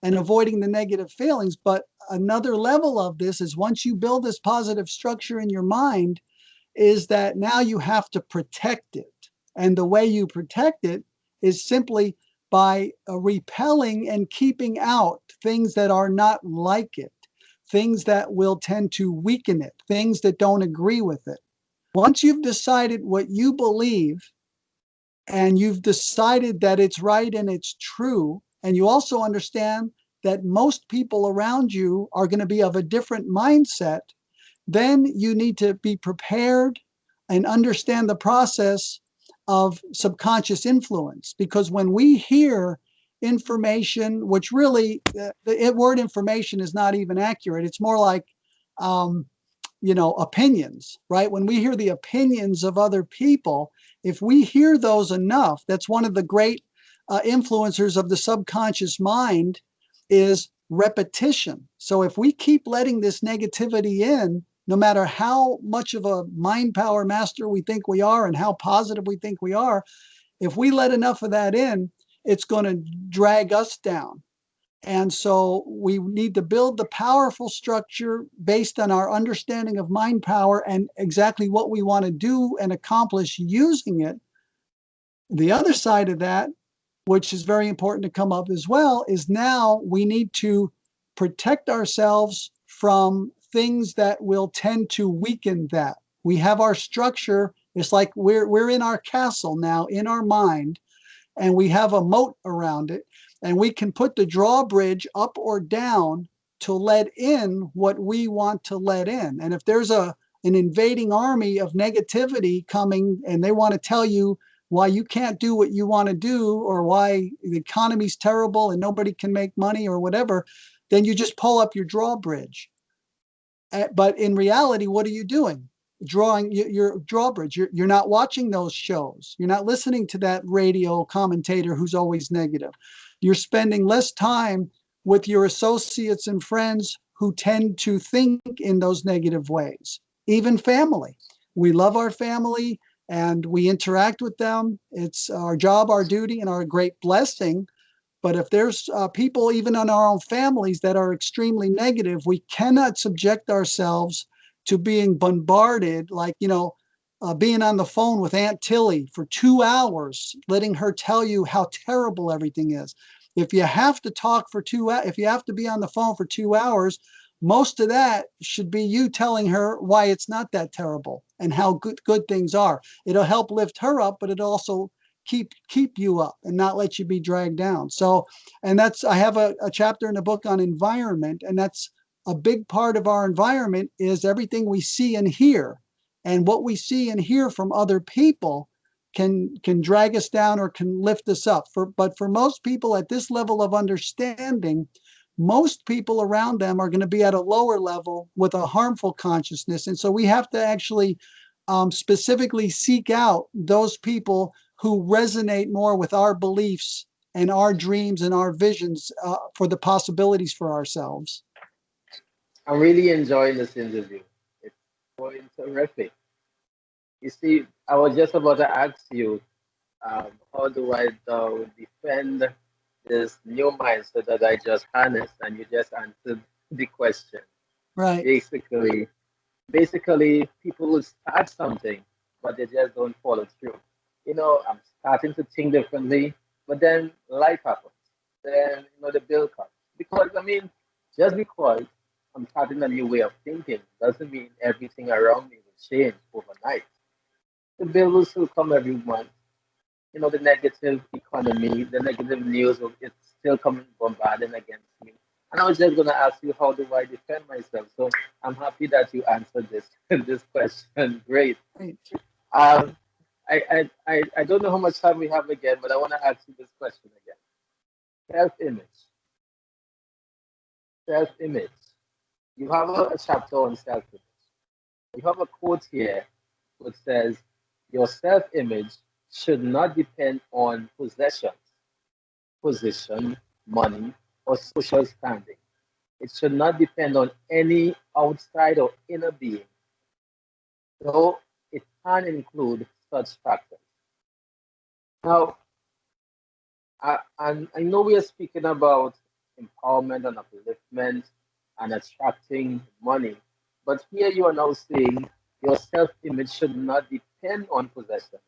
and avoiding the negative feelings. But another level of this is, once you build this positive structure in your mind, is that now you have to protect it. And the way you protect it is simply by repelling and keeping out things that are not like it, things that will tend to weaken it, things that don't agree with it. Once you've decided what you believe and you've decided that it's right and it's true, and you also understand that most people around you are going to be of a different mindset, then you need to be prepared and understand the process of subconscious influence. Because when we hear information, which really, the word information is not even accurate, it's more like, um, opinions, right? When we hear the opinions of other people, if we hear those enough, that's one of the great influencers of the subconscious mind is repetition. So if we keep letting this negativity in, no matter how much of a mind power master we think we are and how positive we think we are, if we let enough of that in, it's going to drag us down. And so we need to build the powerful structure based on our understanding of mind power and exactly what we want to do and accomplish using it. The other side of that, which is very important to come up as well, is now we need to protect ourselves from things that will tend to weaken that. We have our structure. It's like we're in our castle now in our mind, and we have a moat around it, and we can put the drawbridge up or down to let in what we want to let in. And if there's an invading army of negativity coming and they want to tell you why you can't do what you want to do, or why the economy's terrible and nobody can make money or whatever, then you just pull up your drawbridge. But in reality, what are you doing? Drawing your drawbridge. You're not watching those shows. You're not listening to that radio commentator who's always negative. You're spending less time with your associates and friends who tend to think in those negative ways. Even family. We love our family and we interact with them. It's our job, our duty, and our great blessing. But if there's people, even in our own families, that are extremely negative, we cannot subject ourselves to being bombarded, like, being on the phone with Aunt Tilly for 2 hours, letting her tell you how terrible everything is. If you have to talk for if you have to be on the phone for 2 hours, most of that should be you telling her why it's not that terrible and how good things are. It'll help lift her up, but it'll also keep you up and not let you be dragged down. So, and that's, I have a chapter in the book on environment, and that's a big part of our environment is everything we see and hear. And what we see and hear from other people can drag us down or can lift us up. But for most people at this level of understanding, most people around them are going to be at a lower level with a harmful consciousness. And so we have to actually specifically seek out those people who resonate more with our beliefs and our dreams and our visions for the possibilities for ourselves. I'm really enjoying this interview. It's going terrific. You see, I was just about to ask you, how do I defend this new mindset that I just harnessed, and you just answered the question. Right. Basically, people will start something, but they just don't follow through. I'm starting to think differently, but then life happens. Then, the bill comes. Because, just because I'm starting a new way of thinking doesn't mean everything around me will change overnight. The bill will still come every month. The negative economy, the negative news, it's still coming bombarding against me. And I was just going to ask you, how do I defend myself? So I'm happy that you answered this this question. Great. Right. Um, I don't know how much time we have again, but I want to ask you this question again. Self-image. Self-image. You have a chapter on self-image. You have a quote here which says, your self-image should not depend on possessions, position, money, or social standing. It should not depend on any outside or inner being, though it can include such factors. Now, I know we are speaking about empowerment and upliftment and attracting money, but here you are now saying your self image should not depend on possession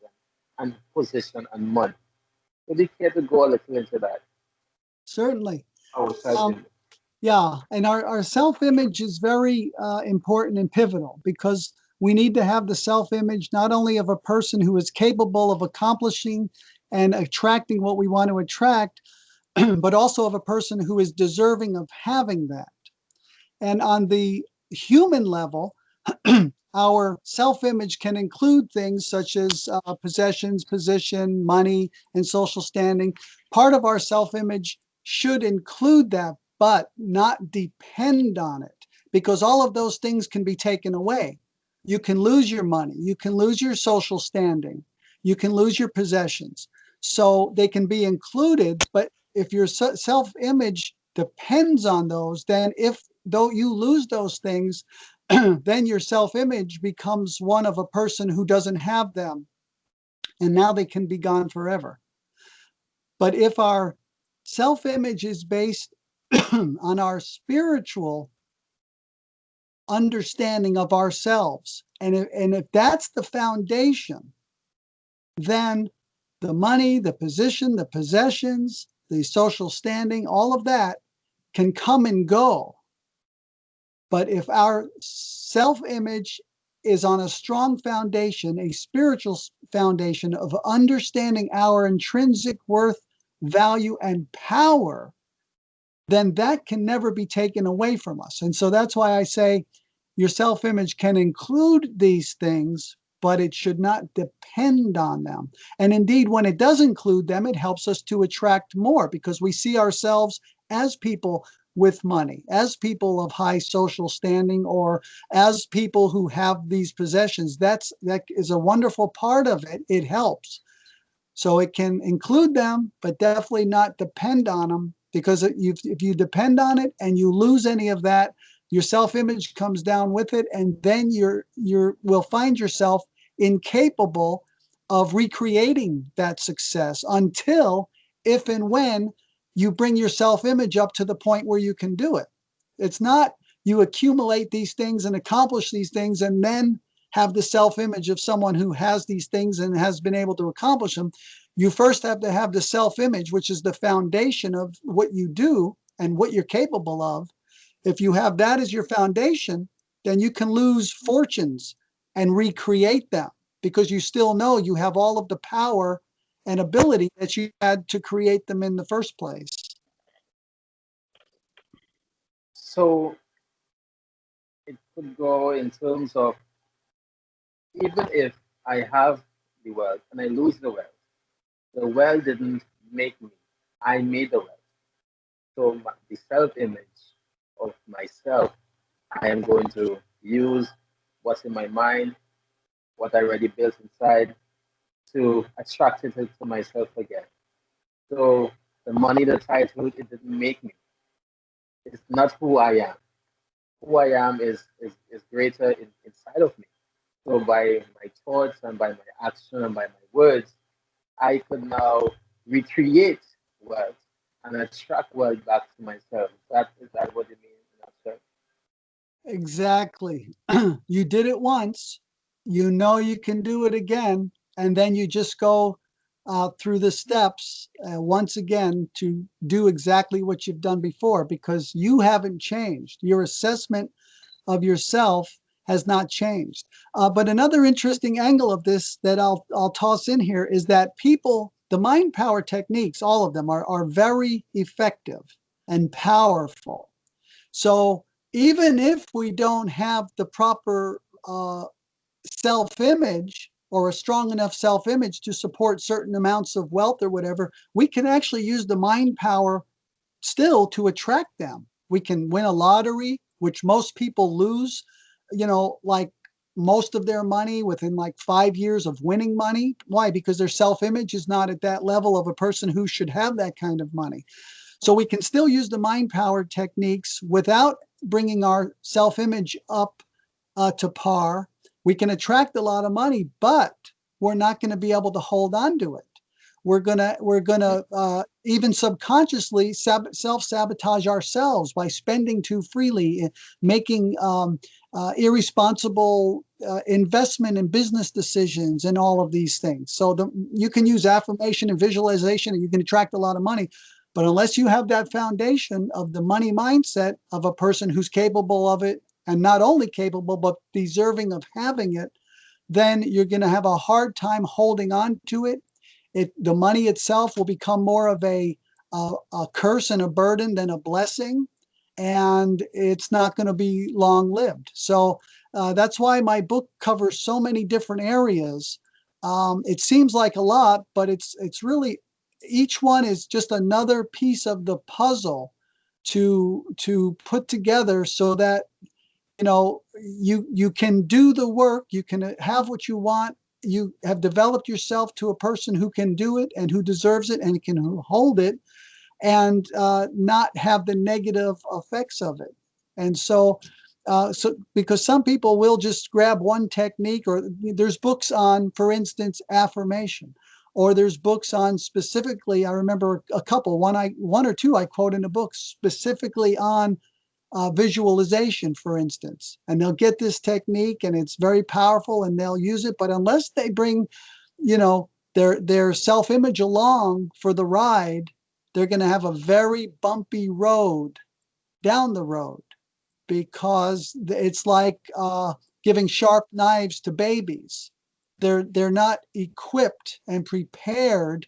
and position and money. Would you care to go a little into that? Certainly. Our self Um, image. yeah, and our self-image is very important and pivotal because we need to have the self-image not only of a person who is capable of accomplishing and attracting what we want to attract, but also of a person who is deserving of having that. And on the human level, our self-image can include things such as possessions, position, money, and social standing. Part of our self-image should include that, but not depend on it, because all of those things can be taken away. You can lose your money, you can lose your social standing, you can lose your possessions. So they can be included, but if your self-image depends on those, then if though you lose those things, then your self-image becomes one of a person who doesn't have them, and now they can be gone forever. But if our self-image is based on our spiritual understanding of ourselves, and if that's the foundation, then the money, the position, the possessions, the social standing, all of that can come and go. But if our self image is on a strong foundation, a spiritual foundation of understanding our intrinsic worth, value, and power, then that can never be taken away from us. And so that's why I say your self image can include these things, but it should not depend on them. And indeed, when it does include them, it helps us to attract more because we see ourselves as people with money, as people of high social standing, or as people who have these possessions. That is a wonderful part of it. It helps. So it can include them, but definitely not depend on them, because if you depend on it and you lose any of that, your self-image comes down with it, and then you will find yourself incapable of recreating that success until, if and when, you bring your self-image up to the point where you can do it. It's not you accumulate these things and accomplish these things and then have the self-image of someone who has these things and has been able to accomplish them. You first have to have the self-image, which is the foundation of what you do and what you're capable of. If you have that as your foundation, then you can lose fortunes and recreate them because you still know you have all of the power and ability that you had to create them in the first place. So it could go in terms of, even if I have the wealth and I lose the wealth didn't make me. I made the wealth. So the self-image of myself, I am going to use what's in my mind, what I already built inside, to attract it to myself again. So The money, the title, it didn't make me. It's not who I am. Who I am is greater inside of me. So by my thoughts and by my action and by my words, I could now recreate wealth and attract wealth back to myself. Is that what you mean in that sense? Exactly. You did it once, you know you can do it again, and then you just go through the steps once again to do exactly what you've done before because you haven't changed. Your assessment of yourself has not changed. But another interesting angle of this that I'll toss in here is that people, the mind power techniques, all of them are very effective and powerful. So even if we don't have the proper self image or a strong enough self image to support certain amounts of wealth or whatever, we can actually use the mind power still to attract them. We can win a lottery, which most people lose, like most of their money within like 5 years of winning money. Why? Because their self image is not at that level of a person who should have that kind of money. So we can still use the mind power techniques without bringing our self image up to par. We can attract a lot of money, but we're not going to be able to hold on to it. We're gonna even subconsciously self sabotage ourselves by spending too freely, making irresponsible investment and business decisions, and all of these things. So you can use affirmation and visualization, and you can attract a lot of money. But unless you have that foundation of the money mindset of a person who's capable of it, and not only capable, but deserving of having it, then you're going to have a hard time holding on to it. The money itself will become more of a curse and a burden than a blessing, and it's not going to be long lived. So that's why my book covers so many different areas. It seems like a lot, but it's really each one is just another piece of the puzzle to put together so that you can do the work, you can have what you want, you have developed yourself to a person who can do it and who deserves it and can hold it, and not have the negative effects of it. And so because some people will just grab one technique, or there's books on, for instance, affirmation, or there's books on specifically. I remember a couple, one or two I quote in the book specifically on visualization, for instance, and they'll get this technique and it's very powerful and they'll use it. But unless they bring, their self image along for the ride, they're going to have a very bumpy road down the road because it's like giving sharp knives to babies. They're not equipped and prepared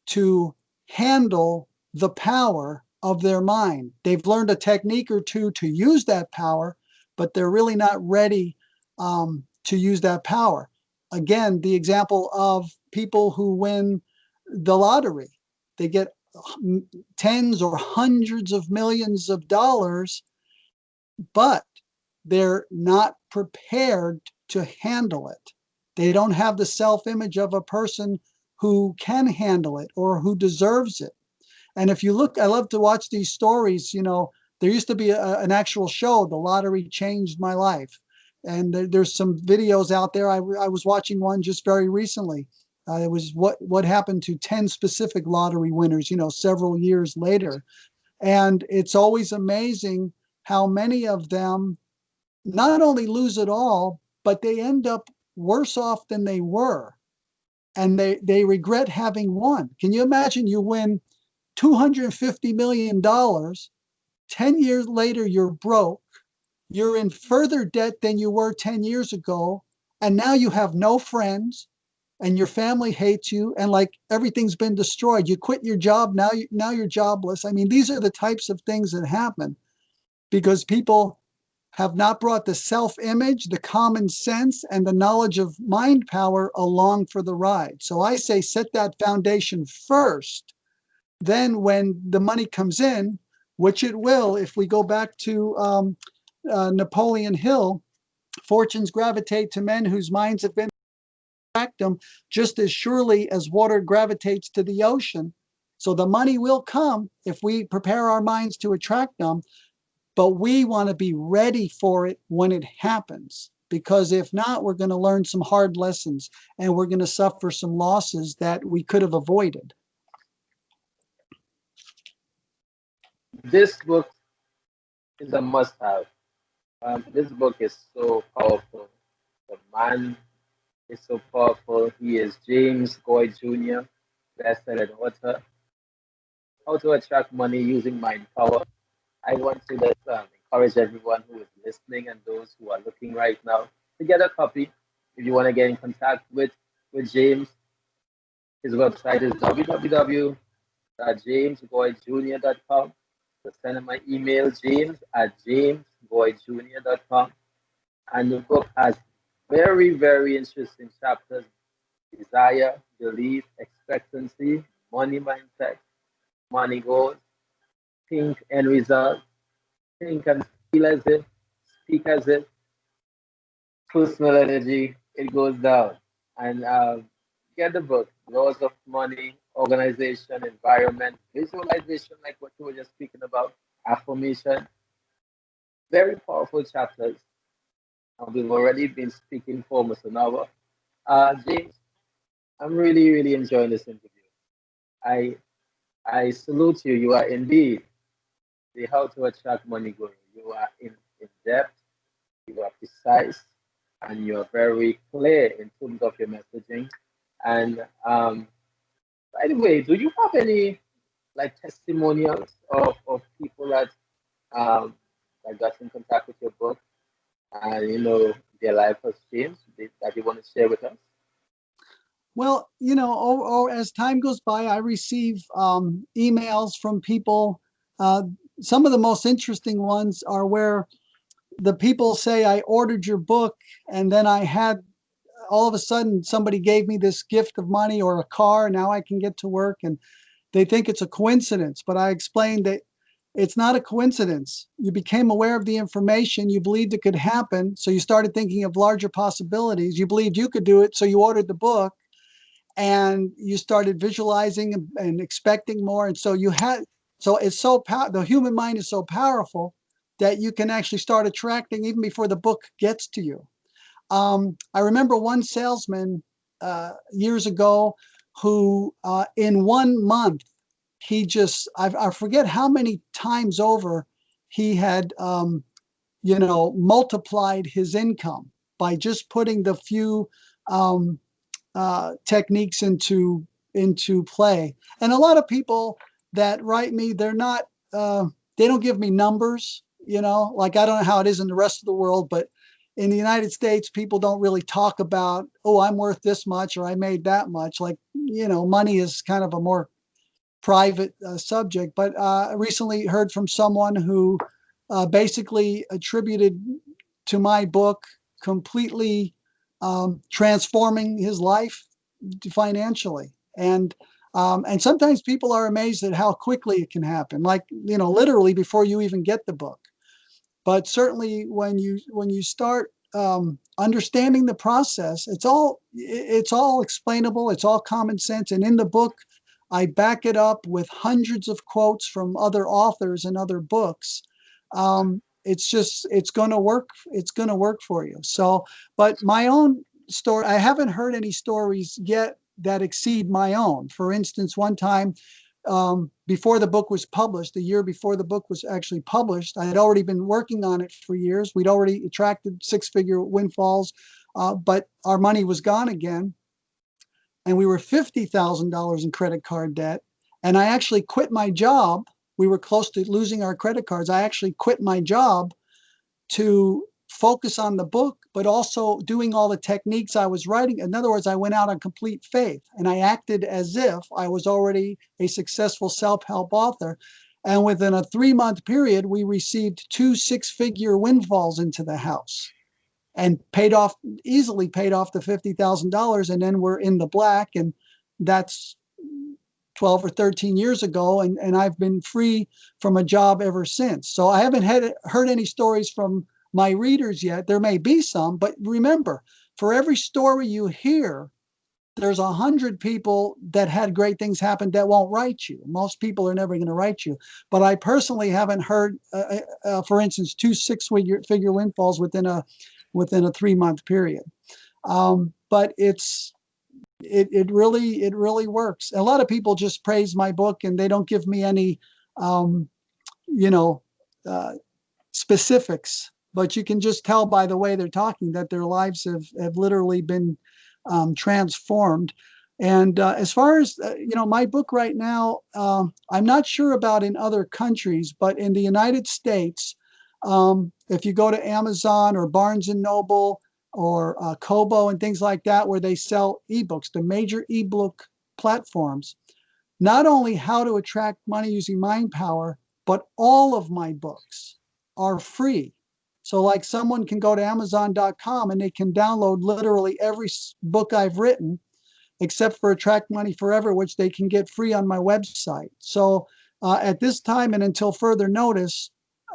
to handle the power of their mind. They've learned a technique or two to use that power, but they're really not ready to use that power. Again, the example of people who win the lottery, they get tens or hundreds of millions of dollars, but they're not prepared to handle it. They don't have the self image of a person who can handle it or who deserves it. And if you look, I love to watch these stories. There used to be an actual show, The Lottery Changed My Life. And there's some videos out there. I was watching one just very recently. It was what happened to 10 specific lottery winners, several years later. And it's always amazing how many of them not only lose it all, but they end up worse off than they were. And they regret having won. Can you imagine you win $250 million, 10 years later, you're broke, you're in further debt than you were 10 years ago, and now you have no friends, and your family hates you, and like everything's been destroyed. You quit your job, now you're jobless. I mean, these are the types of things that happen because people have not brought the self-image, the common sense, and the knowledge of mind power along for the ride. So I say set that foundation first. Then when the money comes in, which it will, if we go back to Napoleon Hill, fortunes gravitate to men whose minds have been attract them just as surely as water gravitates to the ocean. So the money will come if we prepare our minds to attract them, but we want to be ready for it when it happens. Because if not, we're going to learn some hard lessons and we're going to suffer some losses that we could have avoided. This book is a must-have. This book is so powerful. The man is so powerful. He is James Goi Jr., best-selling author. How to attract money using mind power. I want to encourage everyone who is listening and those who are looking right now to get a copy. If you want to get in contact with James, his website is www.jamesgoyjr.com. So send him my email, james@jamesgoyjr.com. And the book has very, very interesting chapters: desire, belief, expectancy, money mindset, money goals, think and result, think and feel as if, speak as if, personal energy, it goes down. And get the book, Laws of Money, Organization, Environment, Visualization, like what you were just speaking about, affirmation, very powerful chapters. And we've already been speaking for almost an hour. James, I'm really, really enjoying this interview. I I salute you. You are indeed the how to attract money guru. You are in depth, you are precise, and you are very clear in terms of your messaging. And by the way, do you have any like testimonials of people um, that got in contact with your book and their life has changed that you want to share with us? Well, as time goes by, I receive emails from people. Uh, some of the most interesting ones are where the people say, I ordered your book, and then I had all of a sudden somebody gave me this gift of money or a car. Now I can get to work, and they think it's a coincidence. But I explained that it's not a coincidence. You became aware of the information. You believed it could happen. So you started thinking of larger possibilities. You believed you could do it. So you ordered the book and you started visualizing and expecting more. And so it's so the human mind is so powerful that you can actually start attracting even before the book gets to you. I remember one salesman years ago who, in 1 month, I forget how many times over he had, multiplied his income by just putting the few um, techniques into play. And a lot of people that write me, they don't give me numbers. Like I don't know how it is in the rest of the world, but in the United States, people don't really talk about, oh, I'm worth this much or I made that much. Like money is kind of a more private subject. But I recently heard from someone who basically attributed to my book completely transforming his life financially. And sometimes people are amazed at how quickly it can happen, like literally before you even get the book. But certainly when you start understanding the process, it's all explainable, it's all common sense. And in the book, I back it up with hundreds of quotes from other authors and other books. It's going to work. It's going to work for you. So, but my own story, I haven't heard any stories yet that exceed my own. For instance, one time, before the book was published, a year before the book was actually published, I had already been working on it for years. We'd already attracted six-figure windfalls, but our money was gone again. And we were $50,000 in credit card debt. And I actually quit my job. We were close to losing our credit cards. I actually quit my job to focus on the book, but also doing all the techniques I was writing. In other words, I went out on complete faith and I acted as if I was already a successful self-help author. And within a 3-month period, we received 2 six-figure windfalls into the house and easily paid off the $50,000. And then we're in the black. And that's 12 or 13 years ago. And I've been free from a job ever since. So I haven't heard any stories from my readers yet. There may be some, but remember, for every story you hear, there's 100 people that had great things happen that won't write you. Most people are never going to write you. But I personally haven't heard, for instance, 2 6-figure windfalls within a 3-month period. But it really works. A lot of people just praise my book and they don't give me any, um, you know, uh, specifics, but you can just tell by the way they're talking that their lives have literally been transformed. And as far as my book right now, I'm not sure about in other countries, but in the United States, if you go to Amazon or Barnes and Noble or Kobo and things like that, where they sell ebooks, the major ebook platforms, not only How to Attract Money Using Mind Power, but all of my books are free. So like someone can go to Amazon.com and they can download literally every book I've written, except for Attract Money Forever, which they can get free on my website. So at this time and until further notice,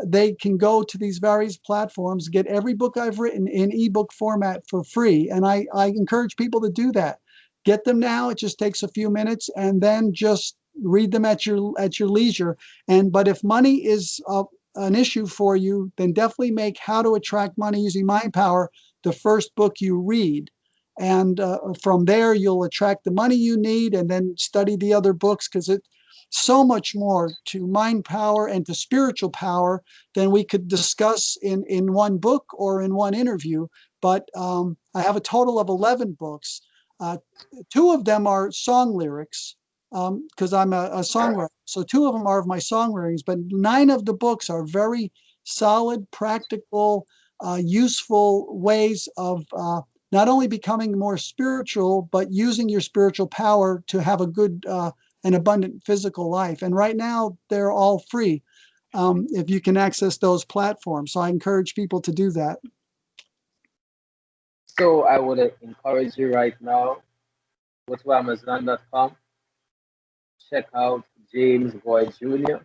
they can go to these various platforms, get every book I've written in ebook format for free. And I encourage people to do that. Get them now. It just takes a few minutes, and then just read them at your leisure. But if money is an issue for you, then definitely make How to Attract Money Using Mind Power the first book you read. And from there, you'll attract the money you need, and then study the other books, because it's so much more to mind power and to spiritual power than we could discuss in one book or in one interview. But I have a total of 11 books. 2 of them are song lyrics, because I'm a songwriter. So 2 of them are of my songwritings, but 9 of the books are very solid, practical, useful ways of not only becoming more spiritual, but using your spiritual power to have a good and abundant physical life. And right now, they're all free if you can access those platforms. So I encourage people to do that. So I would encourage you right now, go to Amazon.com, check out James Goi Jr.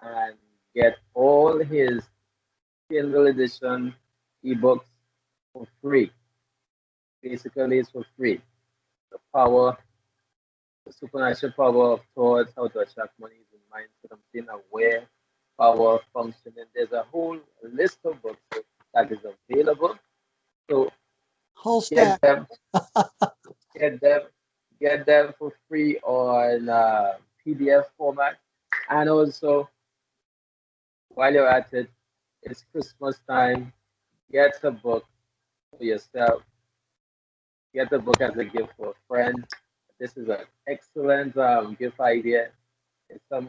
and get all his Kindle edition ebooks for free. Basically, it's for free. The power, the supernatural power of thoughts, how to attract money is in mindset, I'm being aware, power, functioning. There's a whole list of books that is available. So Whole get stack. them, get them, get them for free on PDF format. And also, while you're at it, it's Christmas time. Get a book for yourself. Get a book as a gift for a friend. This is an excellent gift idea. It's some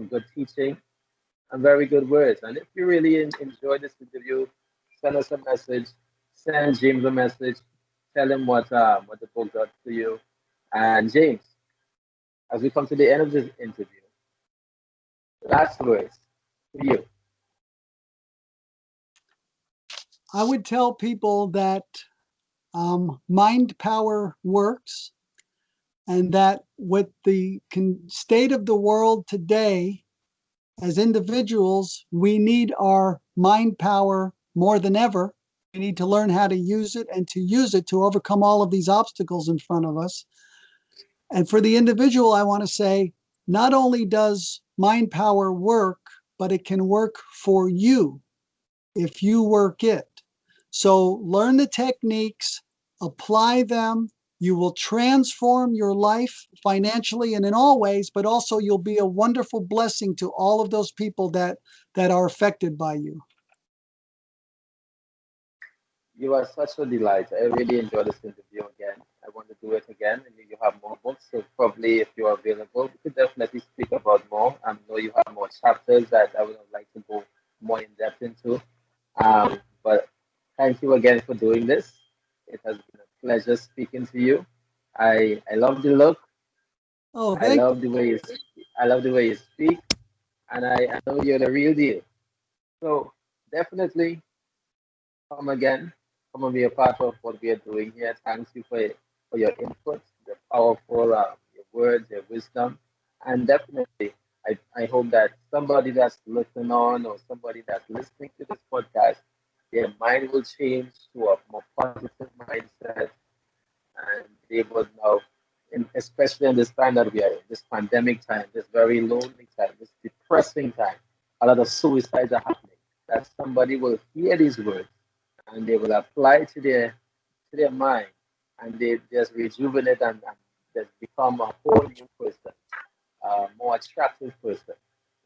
good teaching and very good words. And if you really enjoy this interview, send us a message. Send James a message. Tell him what the book does to you. And James, as we come to the end of this interview, last words to you. I would tell people that mind power works, and that with the state of the world today, as individuals, we need our mind power more than ever. We need to learn how to use it, and to use it to overcome all of these obstacles in front of us. And for the individual, I want to say, not only does mind power work, but it can work for you if you work it. So learn the techniques, apply them. You will transform your life financially and in all ways, but also you'll be a wonderful blessing to all of those people that are affected by you. You are such a delight. I really enjoyed this interview again. I want to do it again. And you have more books, so probably if you are available, we could definitely speak about more. I know you have more chapters that I would like to go more in depth into. But thank you again for doing this. It has been a pleasure speaking to you. I love the look. Oh, I love the way I love the way you speak, and I know you're the real deal. So definitely come again. Come and be a part of what we are doing here. Thanks you for your input, the powerful your words, your wisdom, and definitely I hope that somebody that's listening on or somebody that's listening to this podcast, their mind will change to a more positive mindset, and they would now, especially in this time that we are in, this pandemic time, this very lonely time, this depressing time, a lot of suicides are happening. That somebody will hear these words and they will apply to their mind, and they just rejuvenate and just become a whole new person, a more attractive person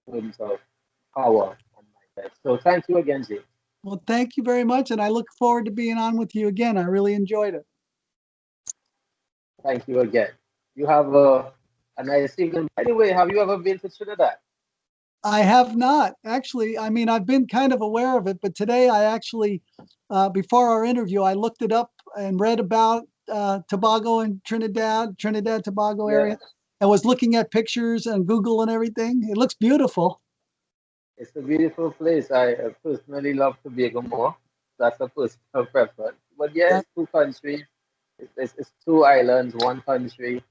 in terms of power and mindset. So thank you again, James. Well, thank you very much, and I look forward to being on with you again. I really enjoyed it. Thank you again. You have a nice evening. By the way, have you ever been to Trinidad? I have not actually. I mean, I've been kind of aware of it, but today I actually, before our interview, I looked it up and read about Tobago and Trinidad Tobago Yeah, area, and was looking at pictures and Google and everything. It looks beautiful. it's a beautiful place. I personally love Tobago more. That's a personal preference. But yeah, Uh, it's two countries. It's two islands, one country.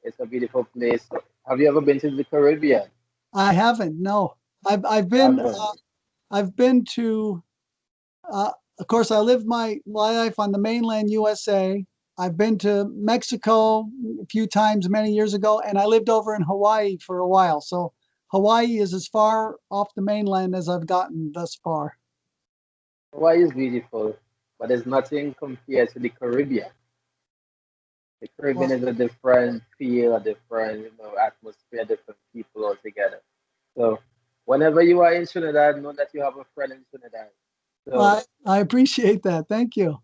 It's a beautiful place. Have you ever been to the Caribbean? I haven't. No, I've been Haven't. I've been to. Uh, of course, I lived my life on the mainland USA. I've been to Mexico a few times many years ago, and I lived over in Hawaii for a while. So Hawaii is as far off the mainland as I've gotten thus far. Hawaii is beautiful, but there's nothing compared to the Caribbean. The Caribbean Well, is a different feel, a different atmosphere, different people altogether. So whenever you are in Trinidad, know that you have a friend in Trinidad. So I appreciate that. Thank you.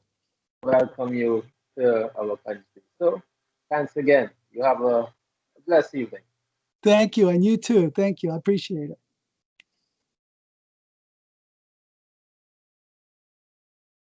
welcome you to our country. So thanks again. You have a blessed evening. Thank you. And you too. Thank you. I appreciate it.